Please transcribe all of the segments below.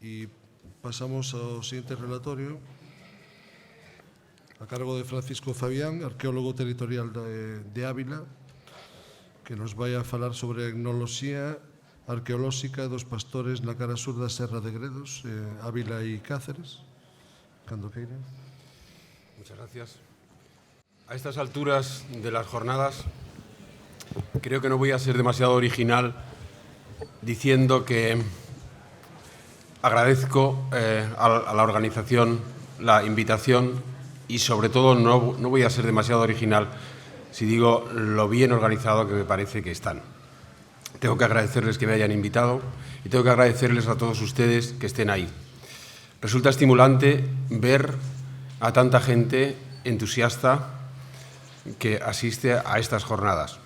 Y pasamos ao siguiente relatorio, a cargo de Francisco Fabián, arqueólogo territorial de Ávila, que nos vai a falar sobre a etnoloxía arqueolóxica dos pastores na cara sur da Serra de Gredos, Ávila e Cáceres. Cando queira. Muchas gracias. A estas alturas de las jornadas, creo que no voy a ser demasiado original diciendo que agradezco a la organización la invitación y, sobre todo, no voy a ser demasiado original si digo lo bien organizado que me parece que están. Tengo que agradecerles que me hayan invitado y tengo que agradecerles a todos ustedes que estén ahí. Resulta estimulante ver a tanta gente entusiasta que asiste a estas jornadas,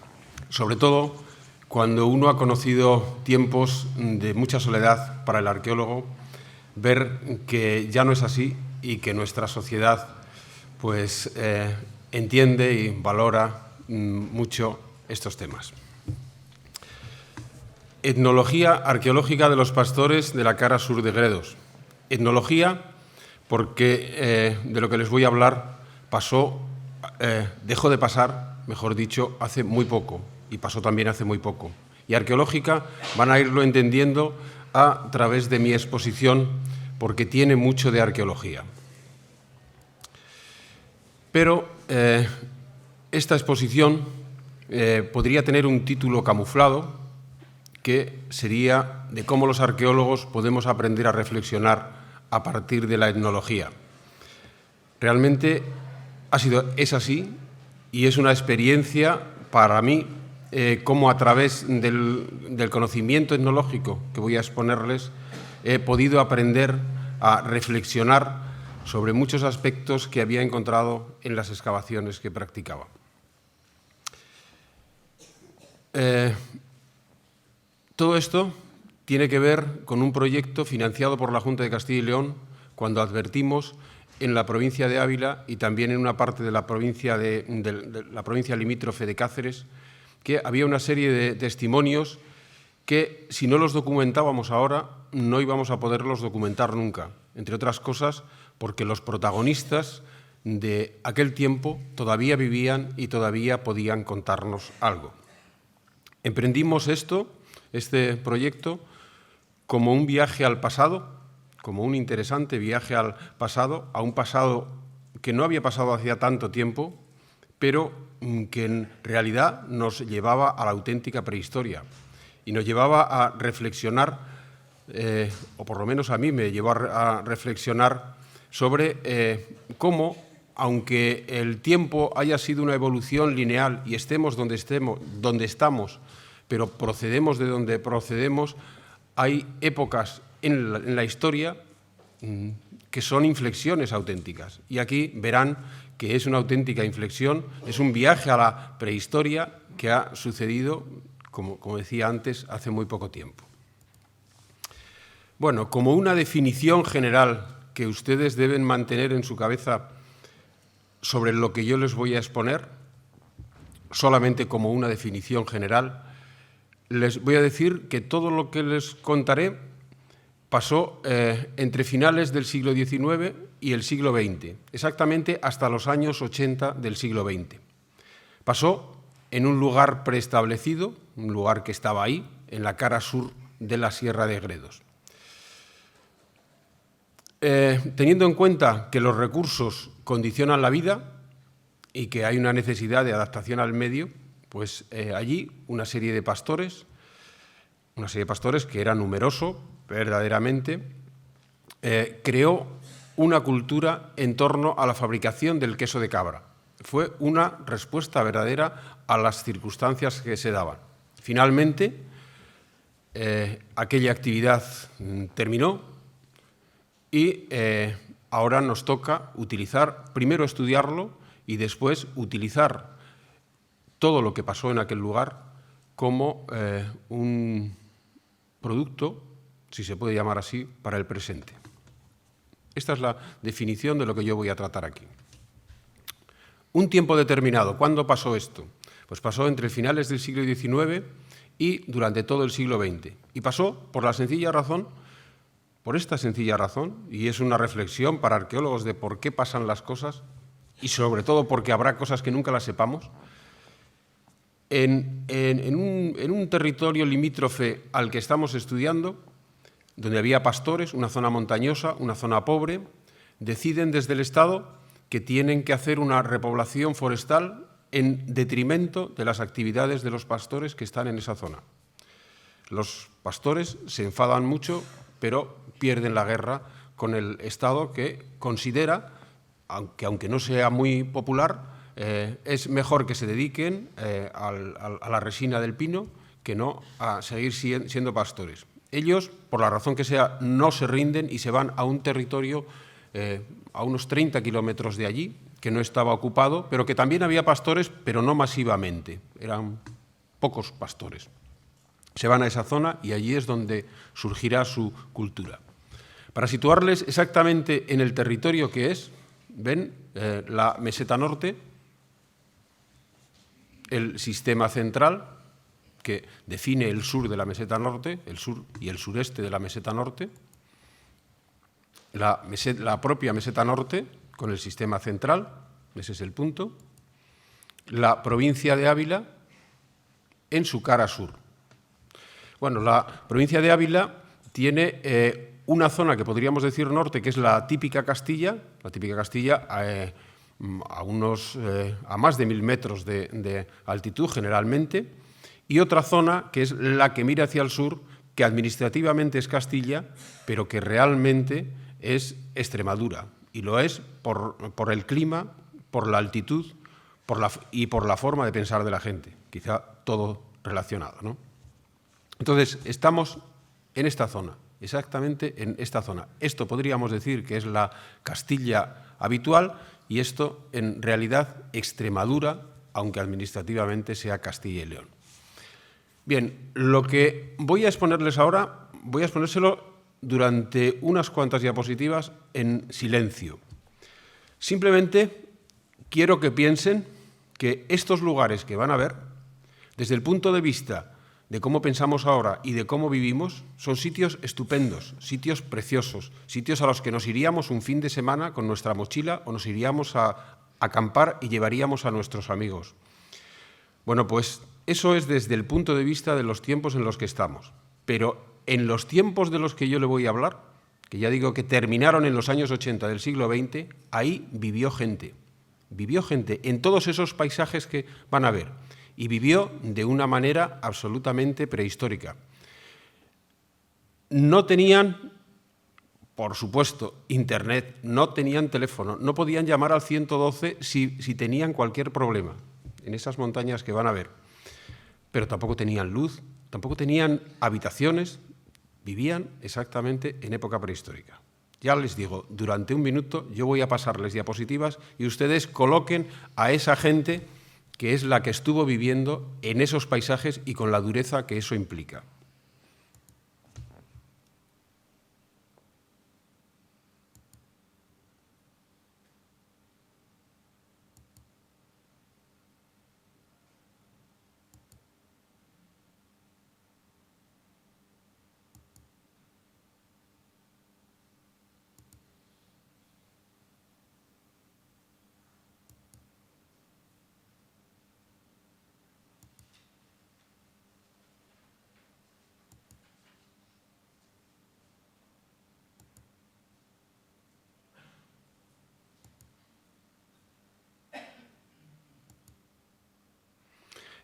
sobre todo cuando uno ha conocido tiempos de mucha soledad para el arqueólogo, ver que ya no es así y que nuestra sociedad pues, entiende y valora mucho estos temas. Etnología arqueológica de los pastores de la cara sur de Gredos. Etnología porque de lo que les voy a hablar dejó de pasar, mejor dicho, hace muy poco, y pasó también hace muy poco. Y arqueológica van a irlo entendiendo a través de mi exposición, porque tiene mucho de arqueología. Pero esta exposición podría tener un título camuflado, que sería de cómo los arqueólogos podemos aprender a reflexionar a partir de la etnología. Realmente es así y es una experiencia para mí cómo a través del conocimiento etnológico que voy a exponerles he podido aprender a reflexionar sobre muchos aspectos que había encontrado en las excavaciones que practicaba. Todo esto tiene que ver con un proyecto financiado por la Junta de Castilla y León cuando advertimos en la provincia de Ávila y también en una parte de la provincia, de la provincia limítrofe de Cáceres, que había una serie de testimonios que, si no los documentábamos ahora, no íbamos a poderlos documentar nunca, entre otras cosas porque los protagonistas de aquel tiempo todavía vivían y todavía podían contarnos algo. Emprendimos este proyecto como un viaje al pasado, como un interesante viaje al pasado, a un pasado que no había pasado hacía tanto tiempo, pero que en realidad nos llevaba a la auténtica prehistoria y nos llevaba a reflexionar, o por lo menos a mí me llevó a reflexionar sobre cómo, aunque el tiempo haya sido una evolución lineal y estemos donde estamos, pero procedemos de donde procedemos, hay épocas en la historia que son inflexiones auténticas. Y aquí verán que es una auténtica inflexión, es un viaje a la prehistoria que ha sucedido, como decía antes, hace muy poco tiempo. Bueno, como una definición general que ustedes deben mantener en su cabeza sobre lo que yo les voy a exponer, solamente como una definición general, les voy a decir que todo lo que les contaré pasó entre finales del siglo XIX y el siglo XX, exactamente hasta los años 80 del siglo XX. Pasó en un lugar preestablecido, un lugar que estaba ahí, en la cara sur de la Sierra de Gredos. Teniendo en cuenta que los recursos condicionan la vida y que hay una necesidad de adaptación al medio, pues allí una serie de pastores que era numeroso verdaderamente, creó una cultura en torno a la fabricación del queso de cabra. Fue una respuesta verdadera a las circunstancias que se daban. Finalmente, aquella actividad terminó y ahora nos toca primero estudiarlo y después utilizar todo lo que pasó en aquel lugar como un producto, si se puede llamar así, para el presente. Esta es la definición de lo que yo voy a tratar aquí. Un tiempo determinado. ¿Cuándo pasó esto? Pues pasó entre finales del siglo XIX y durante todo el siglo XX. Y pasó por la sencilla razón por esta sencilla razón, y es una reflexión para arqueólogos de por qué pasan las cosas y sobre todo porque habrá cosas que nunca las sepamos. En un territorio limítrofe al que estamos estudiando, donde había pastores, una zona montañosa, una zona pobre, deciden desde el Estado que tienen que hacer una repoblación forestal en detrimento de las actividades de los pastores que están en esa zona. Los pastores se enfadan mucho, pero pierden la guerra con el Estado, que considera, aunque no sea muy popular, es mejor que se dediquen a la resina del pino que no a seguir siendo pastores. Ellos, por la razón que sea, no se rinden y se van a un territorio a unos 30 kilómetros de allí, que no estaba ocupado, pero que también había pastores, pero no masivamente, eran pocos pastores. Se van a esa zona y allí es donde surgirá su cultura. Para situarles exactamente en el territorio que es, ven la meseta norte, el sistema central, que define el sur de la meseta norte, el sur y el sureste de la meseta norte, la propia meseta norte con el sistema central, ese es el punto, la provincia de Ávila en su cara sur. Bueno, la provincia de Ávila tiene una zona que podríamos decir norte, que es la típica Castilla a más de 1000 metros de altitud generalmente, y otra zona que es la que mira hacia el sur, que administrativamente es Castilla, pero que realmente es Extremadura, y lo es por el clima, por la altitud y por la forma de pensar de la gente, quizá todo relacionado, ¿no? Entonces, estamos en esta zona, exactamente en esta zona. Esto podríamos decir que es la Castilla habitual y esto, en realidad, Extremadura, aunque administrativamente sea Castilla y León. Bien, lo que voy a exponerles ahora, voy a exponérselo durante unas cuantas diapositivas en silencio. Simplemente quiero que piensen que estos lugares que van a ver, desde el punto de vista de cómo pensamos ahora y de cómo vivimos, son sitios estupendos, sitios preciosos, sitios a los que nos iríamos un fin de semana con nuestra mochila o nos iríamos a acampar y llevaríamos a nuestros amigos. Bueno, pues eso es desde el punto de vista de los tiempos en los que estamos. Pero en los tiempos de los que yo le voy a hablar, que ya digo que terminaron en los años 80 del siglo XX, ahí vivió gente en todos esos paisajes que van a ver, y vivió de una manera absolutamente prehistórica. No tenían, por supuesto, internet, no tenían teléfono, no podían llamar al 112 si tenían cualquier problema en esas montañas que van a ver, pero tampoco tenían luz, tampoco tenían habitaciones, vivían exactamente en época prehistórica. Ya les digo, durante un minuto yo voy a pasarles diapositivas y ustedes coloquen a esa gente que es la que estuvo viviendo en esos paisajes y con la dureza que eso implica.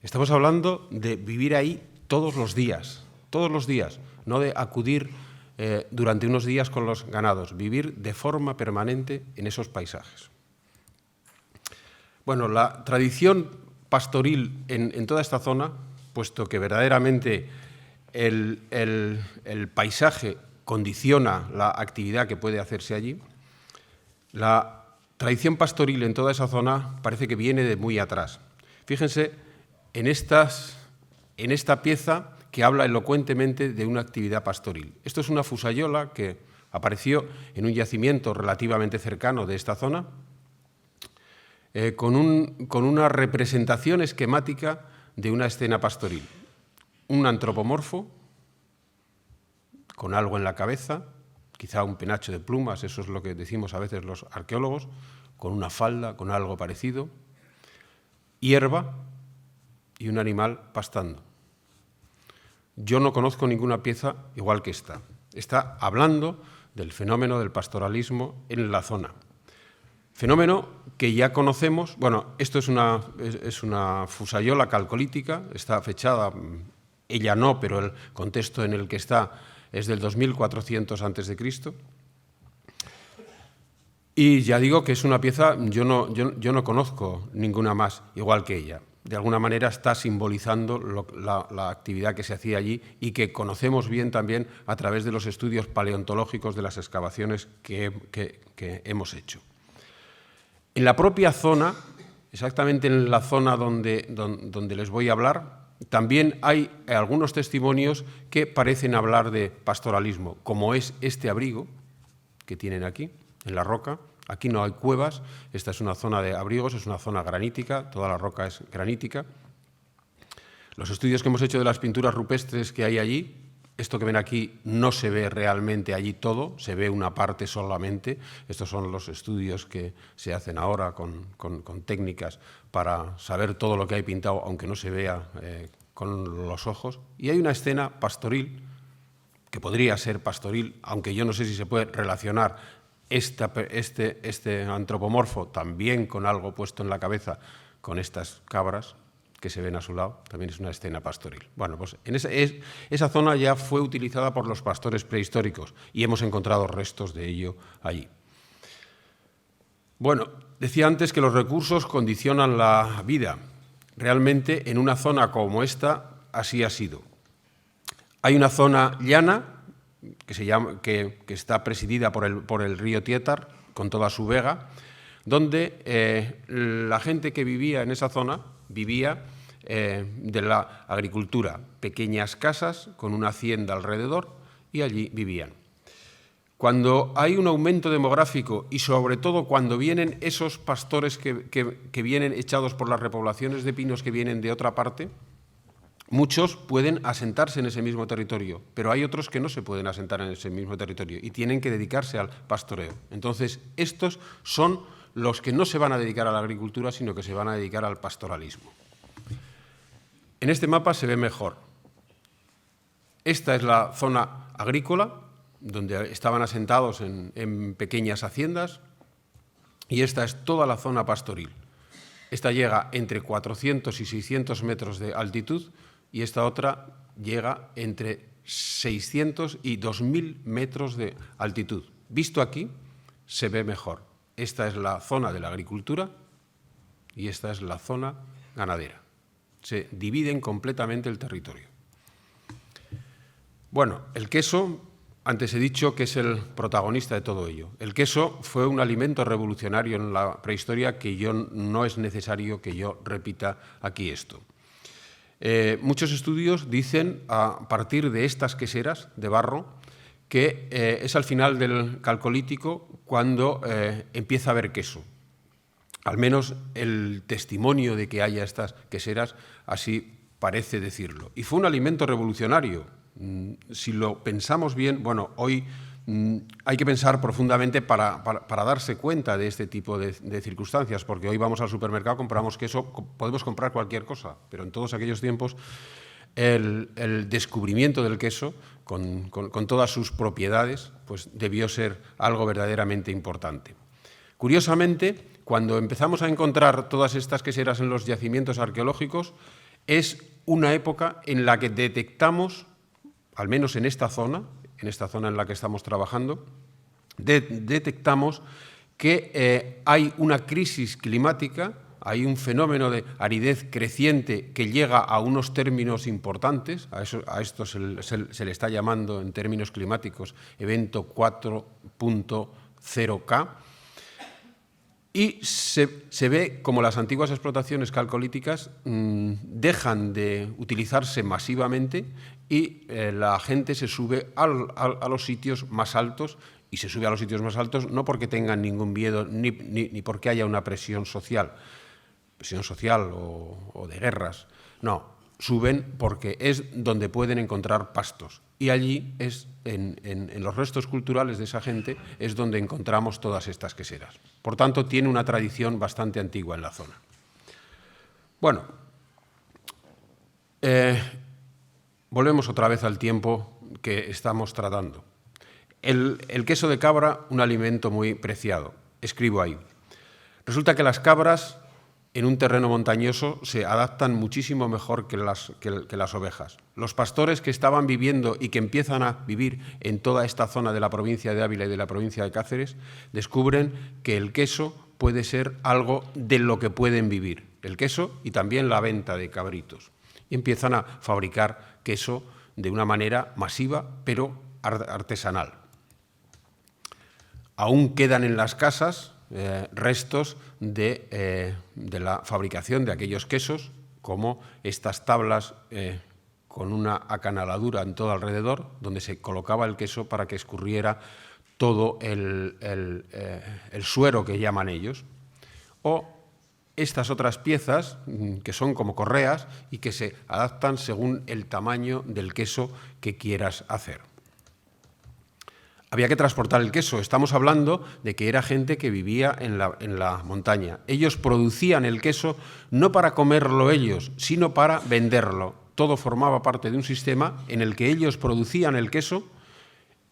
Estamos hablando de vivir ahí todos los días, no de acudir durante unos días con los ganados, vivir de forma permanente en esos paisajes. Bueno, la tradición pastoril en toda esta zona, puesto que verdaderamente el paisaje condiciona la actividad que puede hacerse allí, la tradición pastoril en toda esa zona parece que viene de muy atrás. Fíjense en esta pieza que habla elocuentemente de una actividad pastoril. Esto es una fusayola que apareció en un yacimiento relativamente cercano de esta zona, con una representación esquemática de una escena pastoril. Un antropomorfo con algo en la cabeza, quizá un penacho de plumas, eso es lo que decimos a veces los arqueólogos, con una falda, con algo parecido, hierba y un animal pastando. Yo no conozco ninguna pieza igual que esta. Está hablando del fenómeno del pastoralismo en la zona. Fenómeno que ya conocemos, bueno, esto es una fusayola calcolítica, está fechada, ella no, pero el contexto en el que está es del 2400 a.C. Y ya digo que es una pieza, yo no conozco ninguna más igual que ella. De alguna manera está simbolizando la actividad que se hacía allí y que conocemos bien también a través de los estudios paleontológicos de las excavaciones que hemos hecho. En la propia zona, exactamente en la zona donde les voy a hablar, también hay algunos testimonios que parecen hablar de pastoralismo, como es este abrigo que tienen aquí, en la roca. Aquí no hay cuevas, esta es una zona de abrigos, es una zona granítica, toda la roca es granítica. Los estudios que hemos hecho de las pinturas rupestres que hay allí, esto que ven aquí no se ve realmente allí todo, se ve una parte solamente. Estos son los estudios que se hacen ahora con técnicas para saber todo lo que hay pintado, aunque no se vea con los ojos. Y hay una escena pastoril, que podría ser pastoril, aunque yo no sé si se puede relacionar este antropomorfo también con algo puesto en la cabeza, con estas cabras que se ven a su lado, también es una escena pastoril. Bueno, pues esa zona ya fue utilizada por los pastores prehistóricos y hemos encontrado restos de ello allí. Bueno, decía antes que los recursos condicionan la vida. Realmente en una zona como esta así ha sido. Hay una zona llana que está presidida por el río Tietar, con toda su vega, donde la gente que vivía en esa zona vivía de la agricultura, pequeñas casas con una hacienda alrededor y allí vivían. Cuando hay un aumento demográfico y sobre todo cuando vienen esos pastores que vienen echados por las repoblaciones de pinos que vienen de otra parte, muchos pueden asentarse en ese mismo territorio, pero hay otros que no se pueden asentar en ese mismo territorio y tienen que dedicarse al pastoreo. Entonces, estos son los que no se van a dedicar a la agricultura, sino que se van a dedicar al pastoralismo. En este mapa se ve mejor. Esta es la zona agrícola, donde estaban asentados en pequeñas haciendas, y esta es toda la zona pastoril. Esta llega entre 400 y 600 metros de altitud, y esta otra llega entre 600 y 2.000 metros de altitud. Visto aquí, se ve mejor. Esta es la zona de la agricultura y esta es la zona ganadera. Se dividen completamente el territorio. Bueno, el queso, antes he dicho que es el protagonista de todo ello. El queso fue un alimento revolucionario en la prehistoria que no es necesario que yo repita aquí esto. Muchos estudios dicen, a partir de estas queseras de barro, que es al final del Calcolítico cuando empieza a haber queso. Al menos el testimonio de que haya estas queseras así parece decirlo. Y fue un alimento revolucionario. Si lo pensamos bien, bueno, hoy hay que pensar profundamente para darse cuenta de este tipo de circunstancias, porque hoy vamos al supermercado, compramos queso, podemos comprar cualquier cosa, pero en todos aquellos tiempos el descubrimiento del queso, con todas sus propiedades, pues debió ser algo verdaderamente importante. Curiosamente, cuando empezamos a encontrar todas estas queseras en los yacimientos arqueológicos, es una época en la que detectamos, al menos en esta zona en la que estamos trabajando, detectamos que hay una crisis climática, hay un fenómeno de aridez creciente que llega a unos términos importantes, a esto se le está llamando en términos climáticos evento 4.0K, y se ve como las antiguas explotaciones calcolíticas dejan de utilizarse masivamente y la gente se sube a los sitios más altos, y se sube a los sitios más altos no porque tengan ningún miedo ni porque haya una presión social o de guerras, no, suben porque es donde pueden encontrar pastos. Y allí es, en los restos culturales de esa gente, es donde encontramos todas estas queseras. Por tanto, tiene una tradición bastante antigua en la zona. Bueno, volvemos otra vez al tiempo que estamos tratando. El queso de cabra, un alimento muy preciado. Escribo ahí. Resulta que las cabras en un terreno montañoso se adaptan muchísimo mejor que las ovejas. Los pastores que estaban viviendo y que empiezan a vivir en toda esta zona de la provincia de Ávila y de la provincia de Cáceres descubren que el queso puede ser algo de lo que pueden vivir. El queso y también la venta de cabritos. Y empiezan a fabricar queso de una manera masiva, pero artesanal. Aún quedan en las casas restos de la fabricación de aquellos quesos, como estas tablas con una acanaladura en todo alrededor, donde se colocaba el queso para que escurriera todo el suero que llaman ellos. O estas otras piezas, que son como correas y que se adaptan según el tamaño del queso que quieras hacer. Había que transportar el queso. Estamos hablando de que era gente que vivía en la montaña. Ellos producían el queso no para comerlo ellos, sino para venderlo. Todo formaba parte de un sistema en el que ellos producían el queso,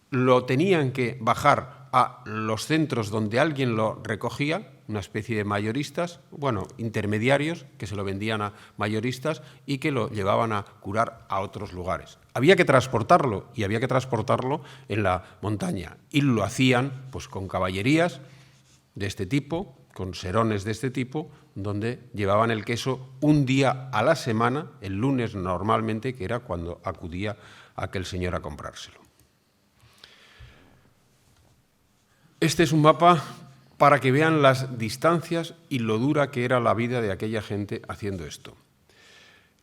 lo tenían que bajar a los centros donde alguien lo recogía, una especie de mayoristas, intermediarios, que se lo vendían a mayoristas y que lo llevaban a curar a otros lugares. Había que transportarlo, y había que transportarlo en la montaña. Y lo hacían pues, con caballerías de este tipo, con serones de este tipo, donde llevaban el queso un día a la semana, el lunes normalmente, que era cuando acudía aquel señor a comprárselo. Este es un mapa para que vean las distancias y lo dura que era la vida de aquella gente haciendo esto.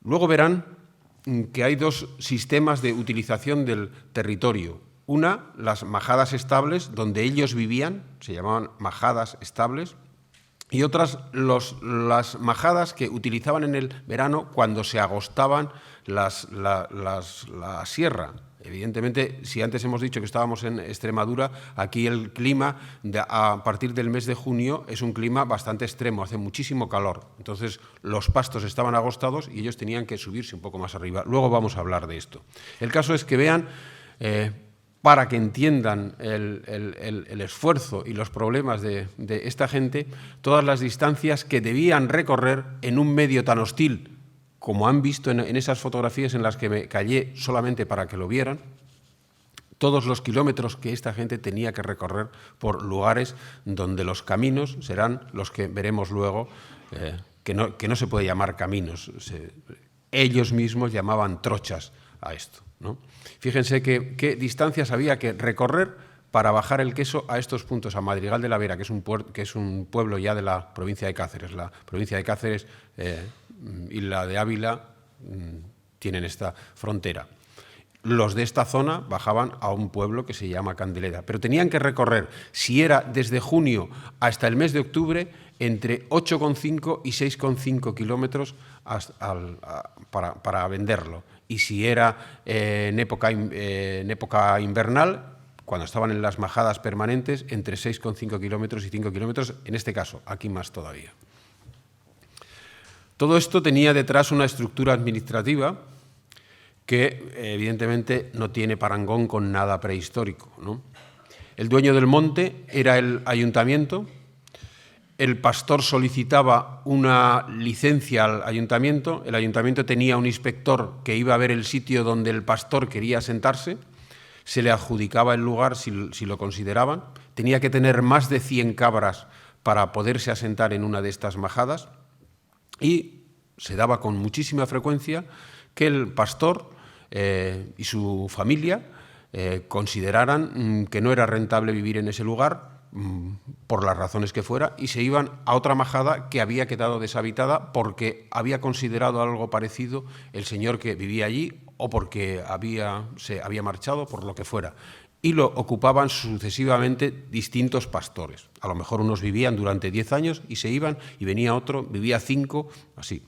Luego verán que hay dos sistemas de utilización del territorio. Una, las majadas estables, donde ellos vivían, se llamaban majadas estables, y otras, las majadas que utilizaban en el verano cuando se agostaban la sierra. Evidentemente, si antes hemos dicho que estábamos en Extremadura, aquí el clima a partir del mes de junio es un clima bastante extremo, hace muchísimo calor. Entonces, los pastos estaban agostados y ellos tenían que subirse un poco más arriba. Luego vamos a hablar de esto. El caso es que vean, para que entiendan el esfuerzo y los problemas de esta gente, todas las distancias que debían recorrer en un medio tan hostil, como han visto en esas fotografías en las que me callé solamente para que lo vieran, todos los kilómetros que esta gente tenía que recorrer por lugares donde los caminos serán los que veremos luego, que no se puede llamar caminos. Ellos mismos llamaban trochas a esto, ¿no? Fíjense qué distancias había que recorrer para bajar el queso a estos puntos, a Madrigal de la Vera, que es un pueblo ya de la provincia de Cáceres. La provincia de Cáceres y la de Ávila tienen esta frontera. Los de esta zona bajaban a un pueblo que se llama Candelera, pero tenían que recorrer, si era desde junio hasta el mes de octubre, entre 8,5 y 6,5 kilómetros para venderlo. Y si era en época invernal, cuando estaban en las majadas permanentes, entre 6,5 kilómetros y 5 kilómetros, en este caso, aquí más todavía. Todo esto tenía detrás una estructura administrativa que evidentemente no tiene parangón con nada prehistórico, ¿no? El dueño del monte era el ayuntamiento, el pastor solicitaba una licencia al ayuntamiento, el ayuntamiento tenía un inspector que iba a ver el sitio donde el pastor quería sentarse, se le adjudicaba el lugar si lo consideraban, tenía que tener más de 100 cabras para poderse asentar en una de estas majadas y se daba con muchísima frecuencia que el pastor y su familia consideraran que no era rentable vivir en ese lugar por las razones que fuera y se iban a otra majada que había quedado deshabitada porque había considerado algo parecido el señor que vivía allí o porque se había marchado, por lo que fuera. Y lo ocupaban sucesivamente distintos pastores. A lo mejor unos vivían durante 10 años y se iban, y venía otro, vivía 5, así.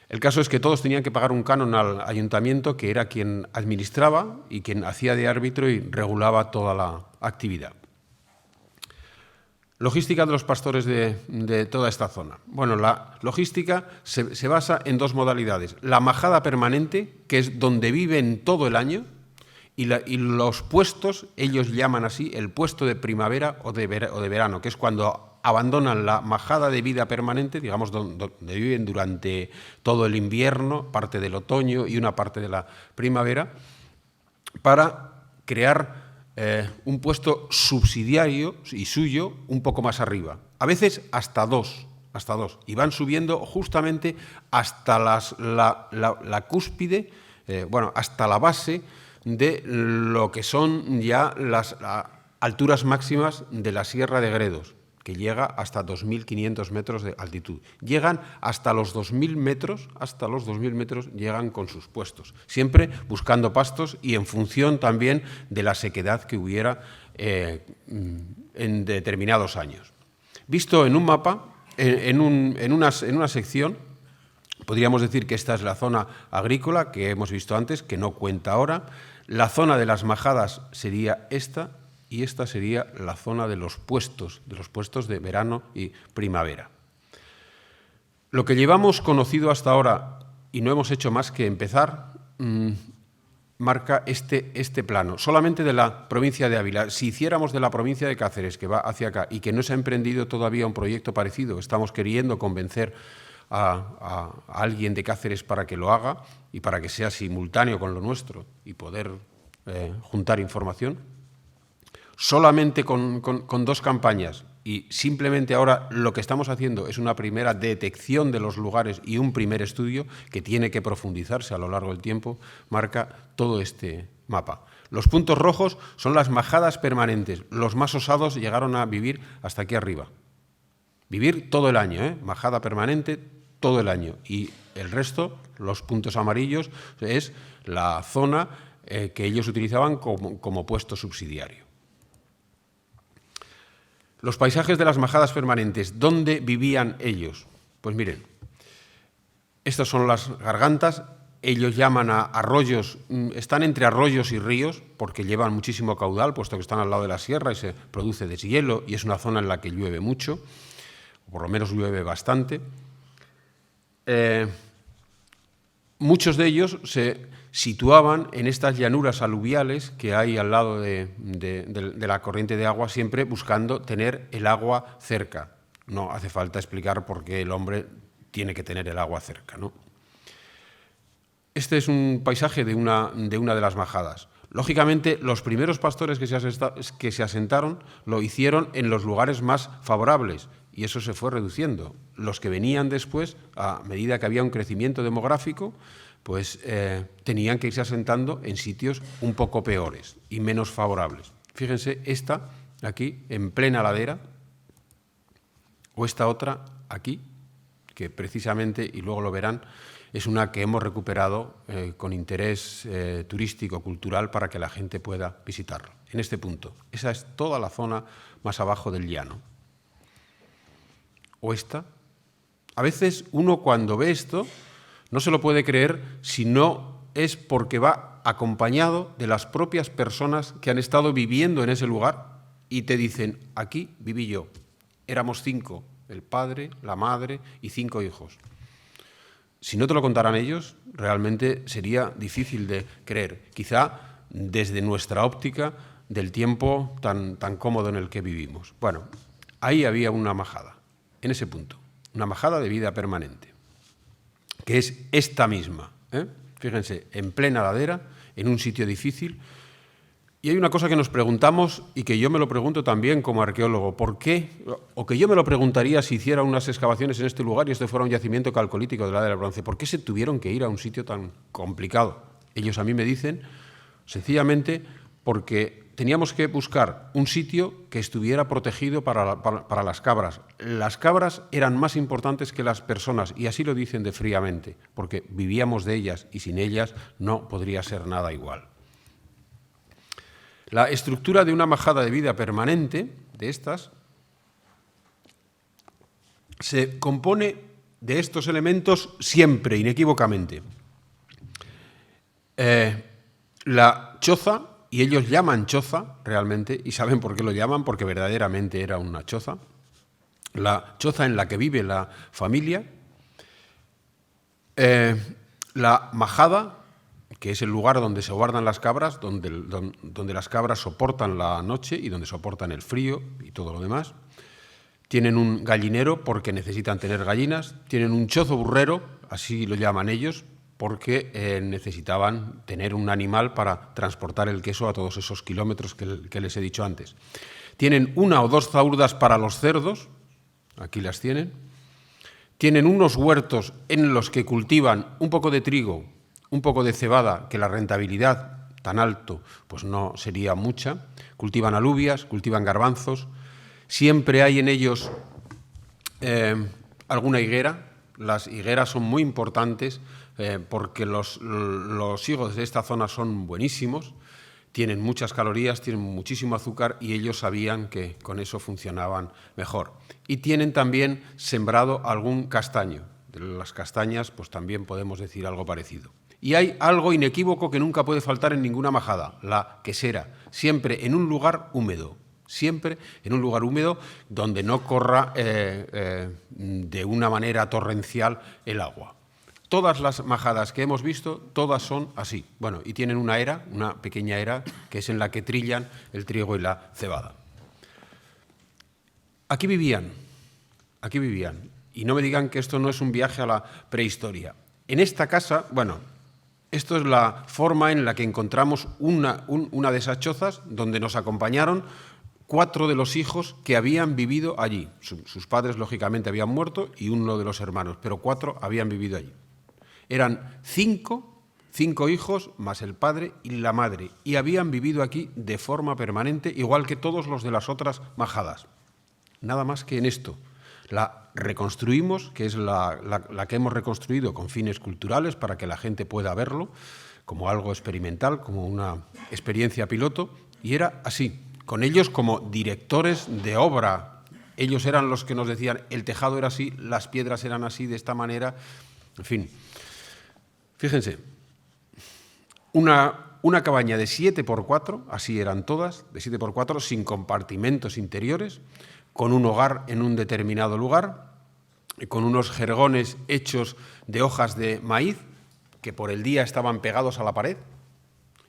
El caso es que todos tenían que pagar un canon al ayuntamiento, que era quien administraba y quien hacía de árbitro y regulaba toda la actividad. Logística de los pastores de toda esta zona. Bueno, la logística se basa en dos modalidades. La majada permanente, que es donde viven todo el año, y los puestos, ellos llaman así, el puesto de primavera o de verano, que es cuando abandonan la majada de vida permanente, digamos, donde viven durante todo el invierno, parte del otoño y una parte de la primavera, para crear un puesto subsidiario y suyo un poco más arriba. A veces hasta dos, y van subiendo justamente hasta la cúspide, hasta la base de lo que son ya las alturas máximas de la Sierra de Gredos, que llega hasta 2.500 metros de altitud. Llegan hasta los 2.000 metros, llegan con sus puestos, siempre buscando pastos y en función también de la sequedad que hubiera en determinados años. Visto en un mapa, en una sección, podríamos decir que esta es la zona agrícola que hemos visto antes, que no cuenta ahora. La zona de las majadas sería esta, y esta sería la zona de los puestos de verano y primavera. Lo que llevamos conocido hasta ahora, y no hemos hecho más que empezar, marca este plano, solamente de la provincia de Ávila. Si hiciéramos de la provincia de Cáceres, que va hacia acá, y que no se ha emprendido todavía un proyecto parecido, estamos queriendo convencer a alguien de Cáceres para que lo haga y para que sea simultáneo con lo nuestro y poder juntar información. Solamente con dos campañas y simplemente ahora lo que estamos haciendo es una primera detección de los lugares y un primer estudio que tiene que profundizarse a lo largo del tiempo, marca todo este mapa. Los puntos rojos son las majadas permanentes. Los más osados llegaron a vivir hasta aquí arriba. Vivir todo el año, majada permanente todo el año. Y el resto, los puntos amarillos, es la zona que ellos utilizaban como puesto subsidiario. Los paisajes de las majadas permanentes, ¿dónde vivían ellos? Pues miren, estas son las gargantas, ellos llaman a arroyos, están entre arroyos y ríos porque llevan muchísimo caudal, puesto que están al lado de la sierra y se produce deshielo y es una zona en la que llueve mucho, o por lo menos llueve bastante. Muchos de ellos se situaban en estas llanuras aluviales que hay al lado de la corriente de agua, siempre buscando tener el agua cerca. No hace falta explicar por qué el hombre tiene que tener el agua cerca, ¿no? Este es un paisaje de una de las majadas. Lógicamente, los primeros pastores que se asentaron lo hicieron en los lugares más favorables y eso se fue reduciendo. Los que venían después, a medida que había un crecimiento demográfico, pues tenían que irse asentando en sitios un poco peores y menos favorables. Fíjense, esta aquí, en plena ladera, o esta otra aquí, que precisamente, y luego lo verán, es una que hemos recuperado con interés turístico, cultural, para que la gente pueda visitarlo. En este punto, esa es toda la zona más abajo del llano. O esta. A veces uno cuando ve esto no se lo puede creer si no es porque va acompañado de las propias personas que han estado viviendo en ese lugar y te dicen, aquí viví yo. Éramos 5, el padre, la madre y 5 hijos. Si no te lo contaran ellos, realmente sería difícil de creer. Quizá desde nuestra óptica del tiempo tan cómodo en el que vivimos. Bueno, ahí había una majada, en ese punto, una majada de vida permanente, que es esta misma, Fíjense, en plena ladera, en un sitio difícil. Y hay una cosa que nos preguntamos y que yo me lo pregunto también como arqueólogo, ¿por qué? O que yo me lo preguntaría si hiciera unas excavaciones en este lugar y este fuera un yacimiento calcolítico de la Edad del Bronce, ¿por qué se tuvieron que ir a un sitio tan complicado? Ellos a mí me dicen, sencillamente, porque teníamos que buscar un sitio que estuviera protegido para las cabras. Las cabras eran más importantes que las personas, y así lo dicen de fríamente, porque vivíamos de ellas y sin ellas no podría ser nada igual. La estructura de una majada de vida permanente, de estas, se compone de estos elementos siempre, inequívocamente. La choza, y ellos llaman choza realmente, y saben por qué lo llaman, porque verdaderamente era una choza, la choza en la que vive la familia, la majada, que es el lugar donde se guardan las cabras, donde las cabras soportan la noche y donde soportan el frío y todo lo demás. Tienen un gallinero porque necesitan tener gallinas, tienen un chozo burrero, así lo llaman ellos, porque necesitaban tener un animal para transportar el queso a todos esos kilómetros que les he dicho antes. Tienen 1 o 2 zaurdas para los cerdos, aquí las tienen. Tienen unos huertos en los que cultivan un poco de trigo, un poco de cebada, que la rentabilidad tan alto pues no sería mucha. Cultivan alubias, cultivan garbanzos. Siempre hay en ellos alguna higuera. Las higueras son muy importantes porque los higos de esta zona son buenísimos, tienen muchas calorías, tienen muchísimo azúcar y ellos sabían que con eso funcionaban mejor. Y tienen también sembrado algún castaño. De las castañas pues también podemos decir algo parecido. Y hay algo inequívoco que nunca puede faltar en ninguna majada, la quesera, siempre en un lugar húmedo. Siempre en un lugar húmedo donde no corra de una manera torrencial el agua. Todas las majadas que hemos visto, todas son así. Bueno, y tienen una era, una pequeña era, que es en la que trillan el trigo y la cebada. Aquí vivían. Y no me digan que esto no es un viaje a la prehistoria. En esta casa, bueno, esto es la forma en la que encontramos una de esas chozas donde nos acompañaron 4 de los hijos que habían vivido allí. Sus padres, lógicamente, habían muerto y uno de los hermanos, pero 4 habían vivido allí. Eran 5 hijos más el padre y la madre, y habían vivido aquí de forma permanente, igual que todos los de las otras majadas. Nada más que en esto. La reconstruimos, que es la que hemos reconstruido con fines culturales para que la gente pueda verlo, como algo experimental, como una experiencia piloto, y era así. Con ellos como directores de obra. Ellos eran los que nos decían, el tejado era así, las piedras eran así, de esta manera, en fin. Fíjense, una cabaña de 7x4, así eran todas, de 7x4, sin compartimentos interiores, con un hogar en un determinado lugar, con unos jergones hechos de hojas de maíz, que por el día estaban pegados a la pared,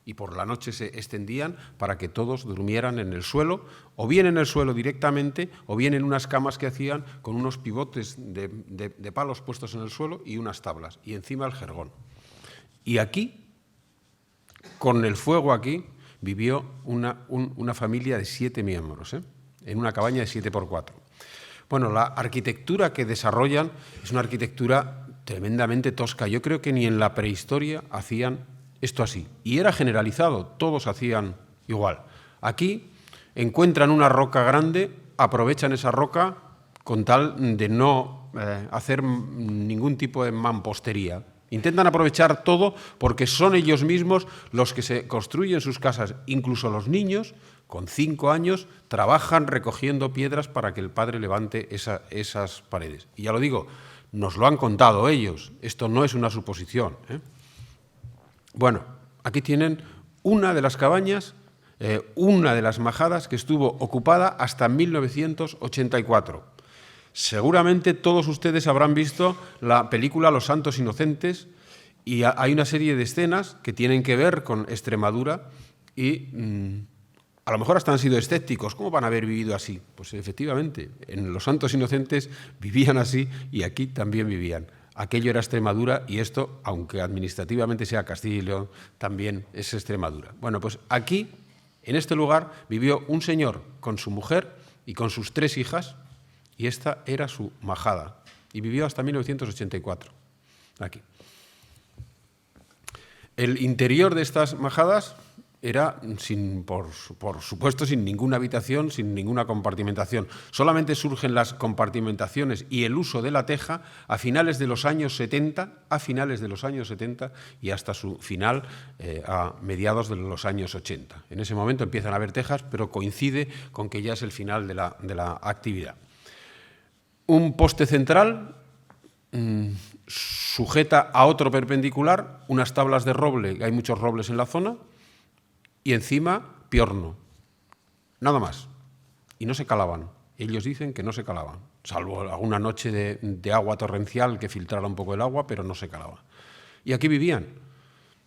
y por la noche se extendían para que todos durmieran en el suelo, o bien en el suelo directamente, o bien en unas camas que hacían con unos pivotes de palos puestos en el suelo y unas tablas, y encima el jergón. Y aquí, con el fuego aquí, vivió una familia de 7 miembros, en una cabaña de 7x4. Bueno, la arquitectura que desarrollan es una arquitectura tremendamente tosca. Yo creo que ni en la prehistoria hacían esto así. Y era generalizado, todos hacían igual. Aquí encuentran una roca grande, aprovechan esa roca con tal de no hacer ningún tipo de mampostería. Intentan aprovechar todo porque son ellos mismos los que se construyen sus casas. Incluso los niños, con 5 años, trabajan recogiendo piedras para que el padre levante esas paredes. Y ya lo digo, nos lo han contado ellos. Esto no es una suposición, Bueno, aquí tienen una de las cabañas, una de las majadas que estuvo ocupada hasta 1984. Seguramente todos ustedes habrán visto la película Los Santos Inocentes y hay una serie de escenas que tienen que ver con Extremadura y a lo mejor hasta han sido escépticos. ¿Cómo van a haber vivido así? Pues efectivamente, en Los Santos Inocentes vivían así y aquí también vivían. Aquello era Extremadura y esto, aunque administrativamente sea Castilla y León, también es Extremadura. Bueno, pues aquí, en este lugar, vivió un señor con su mujer y con sus 3 hijas, y esta era su majada, y vivió hasta 1984, aquí. El interior de estas majadas era, por supuesto, sin ninguna habitación, sin ninguna compartimentación. Solamente surgen las compartimentaciones y el uso de la teja a finales de los años 70, y hasta su final a mediados de los años 80. En ese momento empiezan a haber tejas, pero coincide con que ya es el final de la actividad. Un poste central sujeta a otro perpendicular, unas tablas de roble, hay muchos robles en la zona, y encima piorno. Nada más. Y no se calaban. Ellos dicen que no se calaban, salvo alguna noche de agua torrencial que filtrara un poco el agua, pero no se calaba. Y aquí vivían.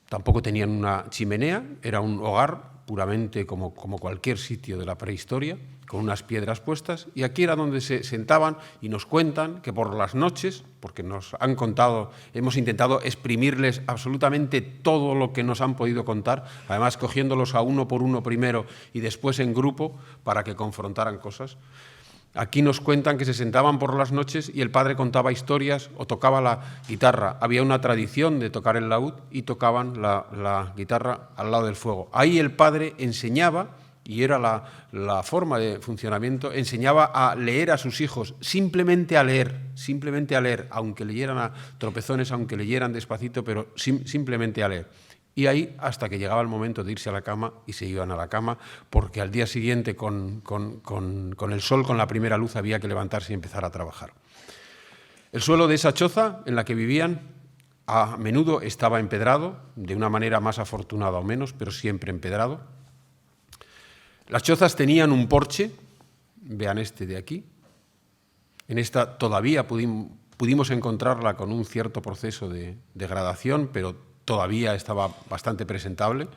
Tampoco tenían una chimenea, era un hogar puramente como cualquier sitio de la prehistoria, con unas piedras puestas, y aquí era donde se sentaban y nos cuentan que por las noches, porque nos han contado, hemos intentado exprimirles absolutamente todo lo que nos han podido contar, además cogiéndolos a uno por uno primero y después en grupo para que confrontaran cosas. Aquí nos cuentan que se sentaban por las noches y el padre contaba historias o tocaba la guitarra. Había una tradición de tocar el laúd y tocaban la guitarra al lado del fuego. Ahí el padre enseñaba, y era la forma de funcionamiento, enseñaba a leer a sus hijos, simplemente a leer, aunque leyeran a tropezones, aunque leyeran despacito, pero simplemente a leer. Y ahí hasta que llegaba el momento de irse a la cama y se iban a la cama, porque al día siguiente con el sol, con la primera luz, había que levantarse y empezar a trabajar. El suelo de esa choza en la que vivían a menudo estaba empedrado, de una manera más afortunada o menos, pero siempre empedrado. Las chozas tenían un porche, vean este de aquí. En esta todavía pudimos encontrarla con un cierto proceso de degradación, pero todavía estaba bastante presentable.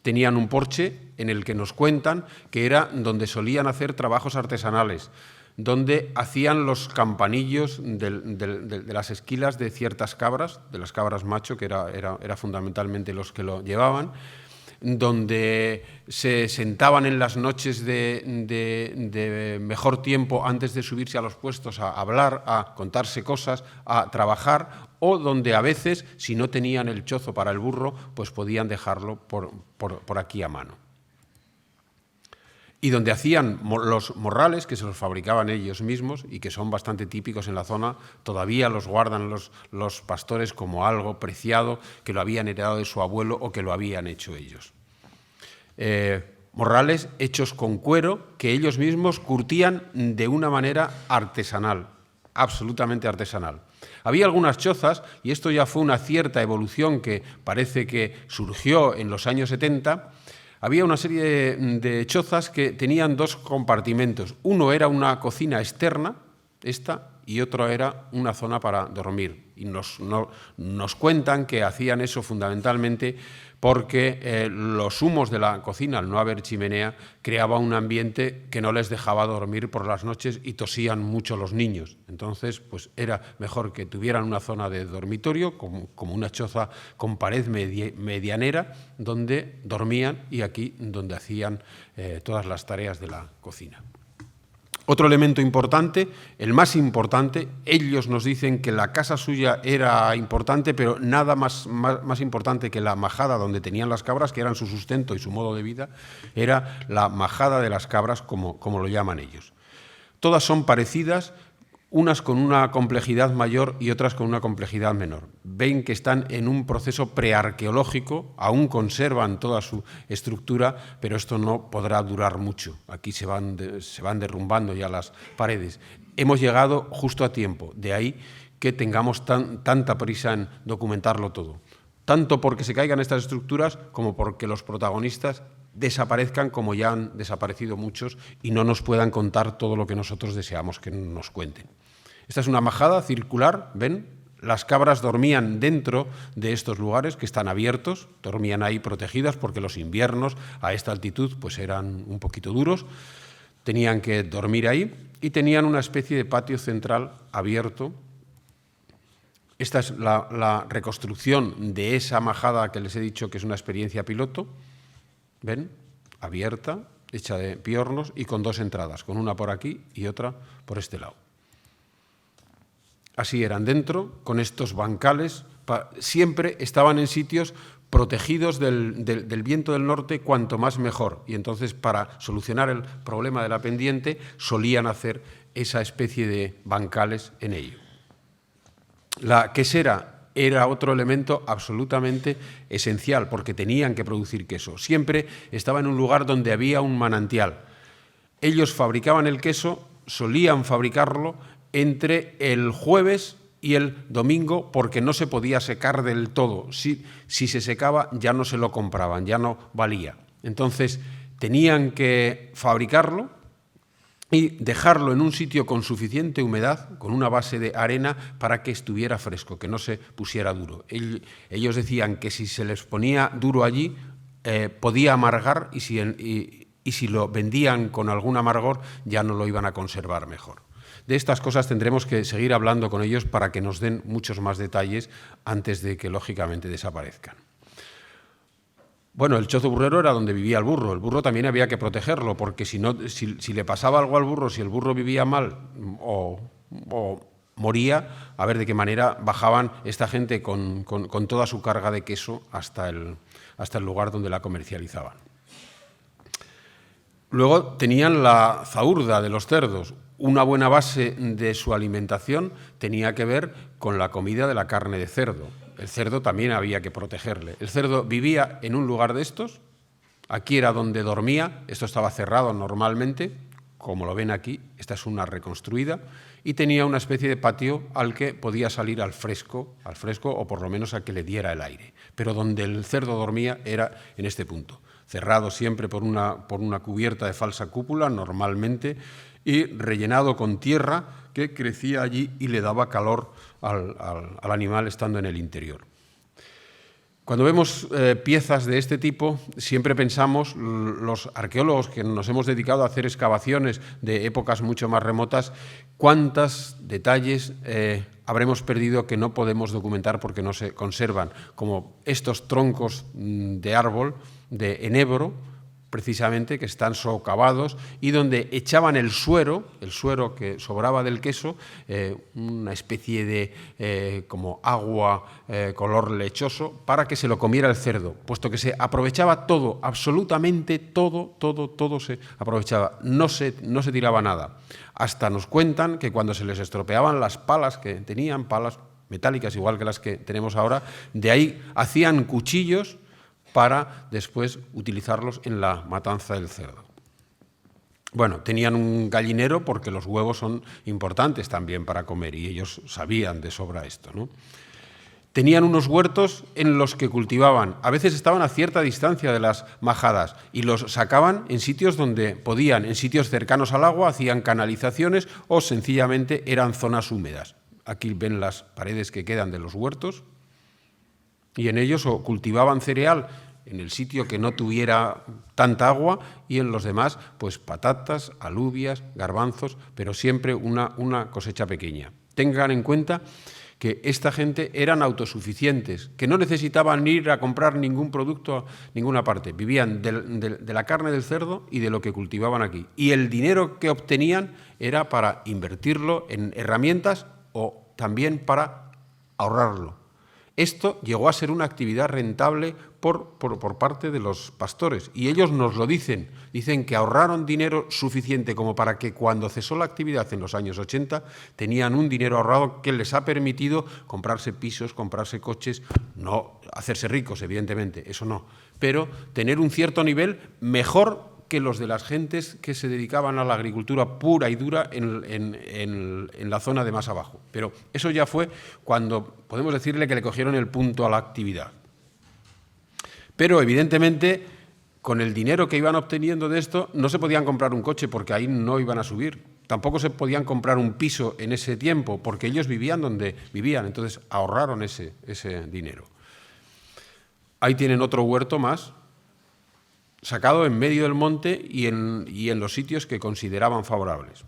Tenían un porche en el que nos cuentan que era donde solían hacer trabajos artesanales, donde hacían los campanillos de las esquilas de ciertas cabras, de las cabras macho, que era fundamentalmente los que lo llevaban, donde se sentaban en las noches de mejor tiempo antes de subirse a los puestos a hablar, a contarse cosas, a trabajar, o donde a veces, si no tenían el chozo para el burro, pues podían dejarlo por aquí a mano. Y donde hacían los morrales, que se los fabricaban ellos mismos y que son bastante típicos en la zona, todavía los guardan los pastores como algo preciado que lo habían heredado de su abuelo o que lo habían hecho ellos. Morrales hechos con cuero que ellos mismos curtían de una manera artesanal, absolutamente artesanal. Había algunas chozas, y esto ya fue una cierta evolución que parece que surgió en los años 70, había una serie de chozas que tenían dos compartimentos. Uno era una cocina externa, esta, y otro era una zona para dormir. Y nos cuentan que hacían eso fundamentalmente porque los humos de la cocina, al no haber chimenea, creaba un ambiente que no les dejaba dormir por las noches y tosían mucho los niños. Entonces, pues era mejor que tuvieran una zona de dormitorio, como una choza con pared medianera, donde dormían y aquí donde hacían todas las tareas de la cocina. Otro elemento importante, el más importante, ellos nos dicen que la casa suya era importante, pero nada más importante que la majada donde tenían las cabras, que eran su sustento y su modo de vida, era la majada de las cabras, como lo llaman ellos. Todas son parecidas, unas con una complejidad mayor y otras con una complejidad menor. Ven que están en un proceso prearqueológico, aún conservan toda su estructura, pero esto no podrá durar mucho. Aquí se van derrumbando ya las paredes. Hemos llegado justo a tiempo, de ahí que tengamos tanta prisa en documentarlo todo. Tanto porque se caigan estas estructuras como porque los protagonistas desaparezcan, como ya han desaparecido muchos, y no nos puedan contar todo lo que nosotros deseamos que nos cuenten. Esta es una majada circular, ¿ven? Las cabras dormían dentro de estos lugares que están abiertos, dormían ahí protegidas porque los inviernos a esta altitud pues eran un poquito duros, tenían que dormir ahí y tenían una especie de patio central abierto. Esta es la reconstrucción de esa majada que les he dicho que es una experiencia piloto, ¿ven? Abierta, hecha de piornos y con dos entradas, con una por aquí y otra por este lado. Así eran dentro, con estos bancales, siempre estaban en sitios protegidos del viento del norte, cuanto más mejor. Y entonces, para solucionar el problema de la pendiente, solían hacer esa especie de bancales en ello. La quesera era otro elemento absolutamente esencial, porque tenían que producir queso. Siempre estaba en un lugar donde había un manantial. Ellos fabricaban el queso, solían fabricarlo entre el jueves y el domingo porque no se podía secar del todo. Si se secaba ya no se lo compraban, ya no valía. Entonces tenían que fabricarlo y dejarlo en un sitio con suficiente humedad, con una base de arena, para que estuviera fresco, que no se pusiera duro. Ellos decían que si se les ponía duro allí, podía amargar y si lo vendían con algún amargor ya no lo iban a conservar mejor. De estas cosas tendremos que seguir hablando con ellos para que nos den muchos más detalles antes de que, lógicamente, desaparezcan. Bueno, el chozo burrero era donde vivía el burro. El burro también había que protegerlo, porque si le pasaba algo al burro, si el burro vivía mal o moría, a ver de qué manera bajaban esta gente con toda su carga de queso hasta el lugar donde la comercializaban. Luego tenían la zaurda de los cerdos. Una buena base de su alimentación tenía que ver con la comida de la carne de cerdo. El cerdo también había que protegerle. El cerdo vivía en un lugar de estos, aquí era donde dormía, esto estaba cerrado normalmente, como lo ven aquí, esta es una reconstruida, y tenía una especie de patio al que podía salir al fresco o por lo menos a que le diera el aire. Pero donde el cerdo dormía era en este punto, cerrado siempre por una cubierta de falsa cúpula normalmente y rellenado con tierra que crecía allí y le daba calor al animal estando en el interior. Cuando vemos piezas de este tipo, siempre pensamos, los arqueólogos que nos hemos dedicado a hacer excavaciones de épocas mucho más remotas, cuántos detalles habremos perdido que no podemos documentar porque no se conservan, como estos troncos de árbol, de enebro, precisamente, que están socavados y donde echaban el suero que sobraba del queso, una especie de como agua color lechoso, para que se lo comiera el cerdo, puesto que se aprovechaba todo, absolutamente todo se aprovechaba, no se tiraba nada. Hasta nos cuentan que cuando se les estropeaban las palas que tenían, palas metálicas igual que las que tenemos ahora, de ahí hacían cuchillos para después utilizarlos en la matanza del cerdo. Bueno, tenían un gallinero porque los huevos son importantes también para comer y ellos sabían de sobra esto, ¿no? Tenían unos huertos en los que cultivaban, a veces estaban a cierta distancia de las majadas y los sacaban en sitios donde podían, en sitios cercanos al agua, hacían canalizaciones o sencillamente eran zonas húmedas. Aquí ven las paredes que quedan de los huertos. Y en ellos o cultivaban cereal en el sitio que no tuviera tanta agua y en los demás pues patatas, alubias, garbanzos, pero siempre una cosecha pequeña. Tengan en cuenta que esta gente eran autosuficientes, que no necesitaban ir a comprar ningún producto a ninguna parte, vivían de la carne del cerdo y de lo que cultivaban aquí. Y el dinero que obtenían era para invertirlo en herramientas o también para ahorrarlo. Esto llegó a ser una actividad rentable por parte de los pastores y ellos nos lo dicen que ahorraron dinero suficiente como para que cuando cesó la actividad en los años 80 tenían un dinero ahorrado que les ha permitido comprarse pisos, comprarse coches, no hacerse ricos evidentemente, eso no, pero tener un cierto nivel mejor que los de las gentes que se dedicaban a la agricultura pura y dura en la zona de más abajo. Pero eso ya fue cuando podemos decirle que le cogieron el punto a la actividad. Pero evidentemente con el dinero que iban obteniendo de esto no se podían comprar un coche porque ahí no iban a subir. Tampoco se podían comprar un piso en ese tiempo porque ellos vivían donde vivían, entonces ahorraron ese dinero. Ahí tienen otro huerto más, sacado en medio del monte y en los sitios que consideraban favorables.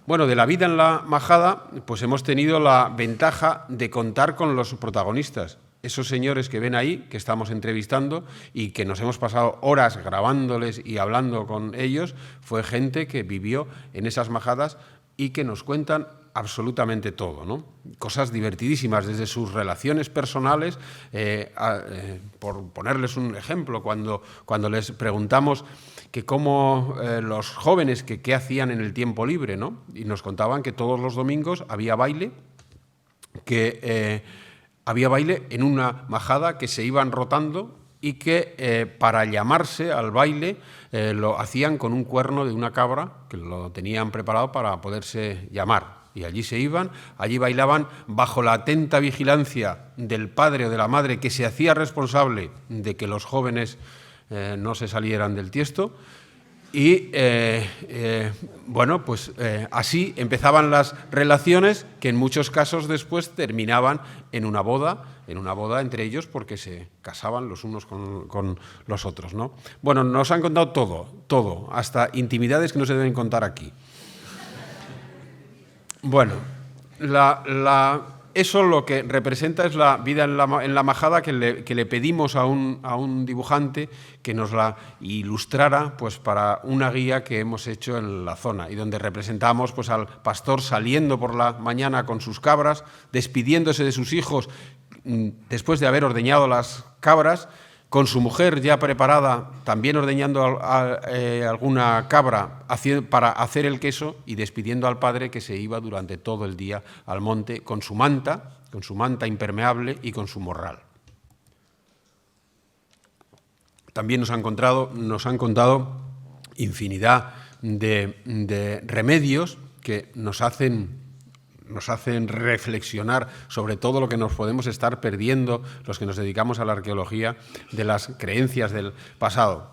Bueno, de la vida en la majada, pues hemos tenido la ventaja de contar con los protagonistas. Esos señores que ven ahí, que estamos entrevistando y que nos hemos pasado horas grabándoles y hablando con ellos, fue gente que vivió en esas majadas y que nos cuentan absolutamente todo, ¿no? Cosas divertidísimas, desde sus relaciones personales, por ponerles un ejemplo, cuando les preguntamos que cómo los jóvenes que qué hacían en el tiempo libre, ¿no? Y nos contaban que todos los domingos había baile, había baile en una majada que se iban rotando y que para llamarse al baile lo hacían con un cuerno de una cabra, que lo tenían preparado para poderse llamar. y allí se iban, allí bailaban bajo la atenta vigilancia del padre o de la madre que se hacía responsable de que los jóvenes no se salieran del tiesto. Y bueno, pues así empezaban las relaciones que en muchos casos después terminaban en una boda entre ellos porque se casaban los unos con los otros, ¿no? Bueno, nos han contado todo, hasta intimidades que no se deben contar aquí. Bueno, eso lo que representa es la vida en la majada que le pedimos a un dibujante que nos la ilustrara pues, para una guía que hemos hecho en la zona y donde representamos pues, al pastor saliendo por la mañana con sus cabras, despidiéndose de sus hijos después de haber ordeñado las cabras, con su mujer ya preparada, también ordeñando alguna cabra para hacer el queso y despidiendo al padre que se iba durante todo el día al monte con su manta impermeable y con su morral. También nos han contado infinidad de remedios que nos hacen reflexionar sobre todo lo que nos podemos estar perdiendo los que nos dedicamos a la arqueología de las creencias del pasado.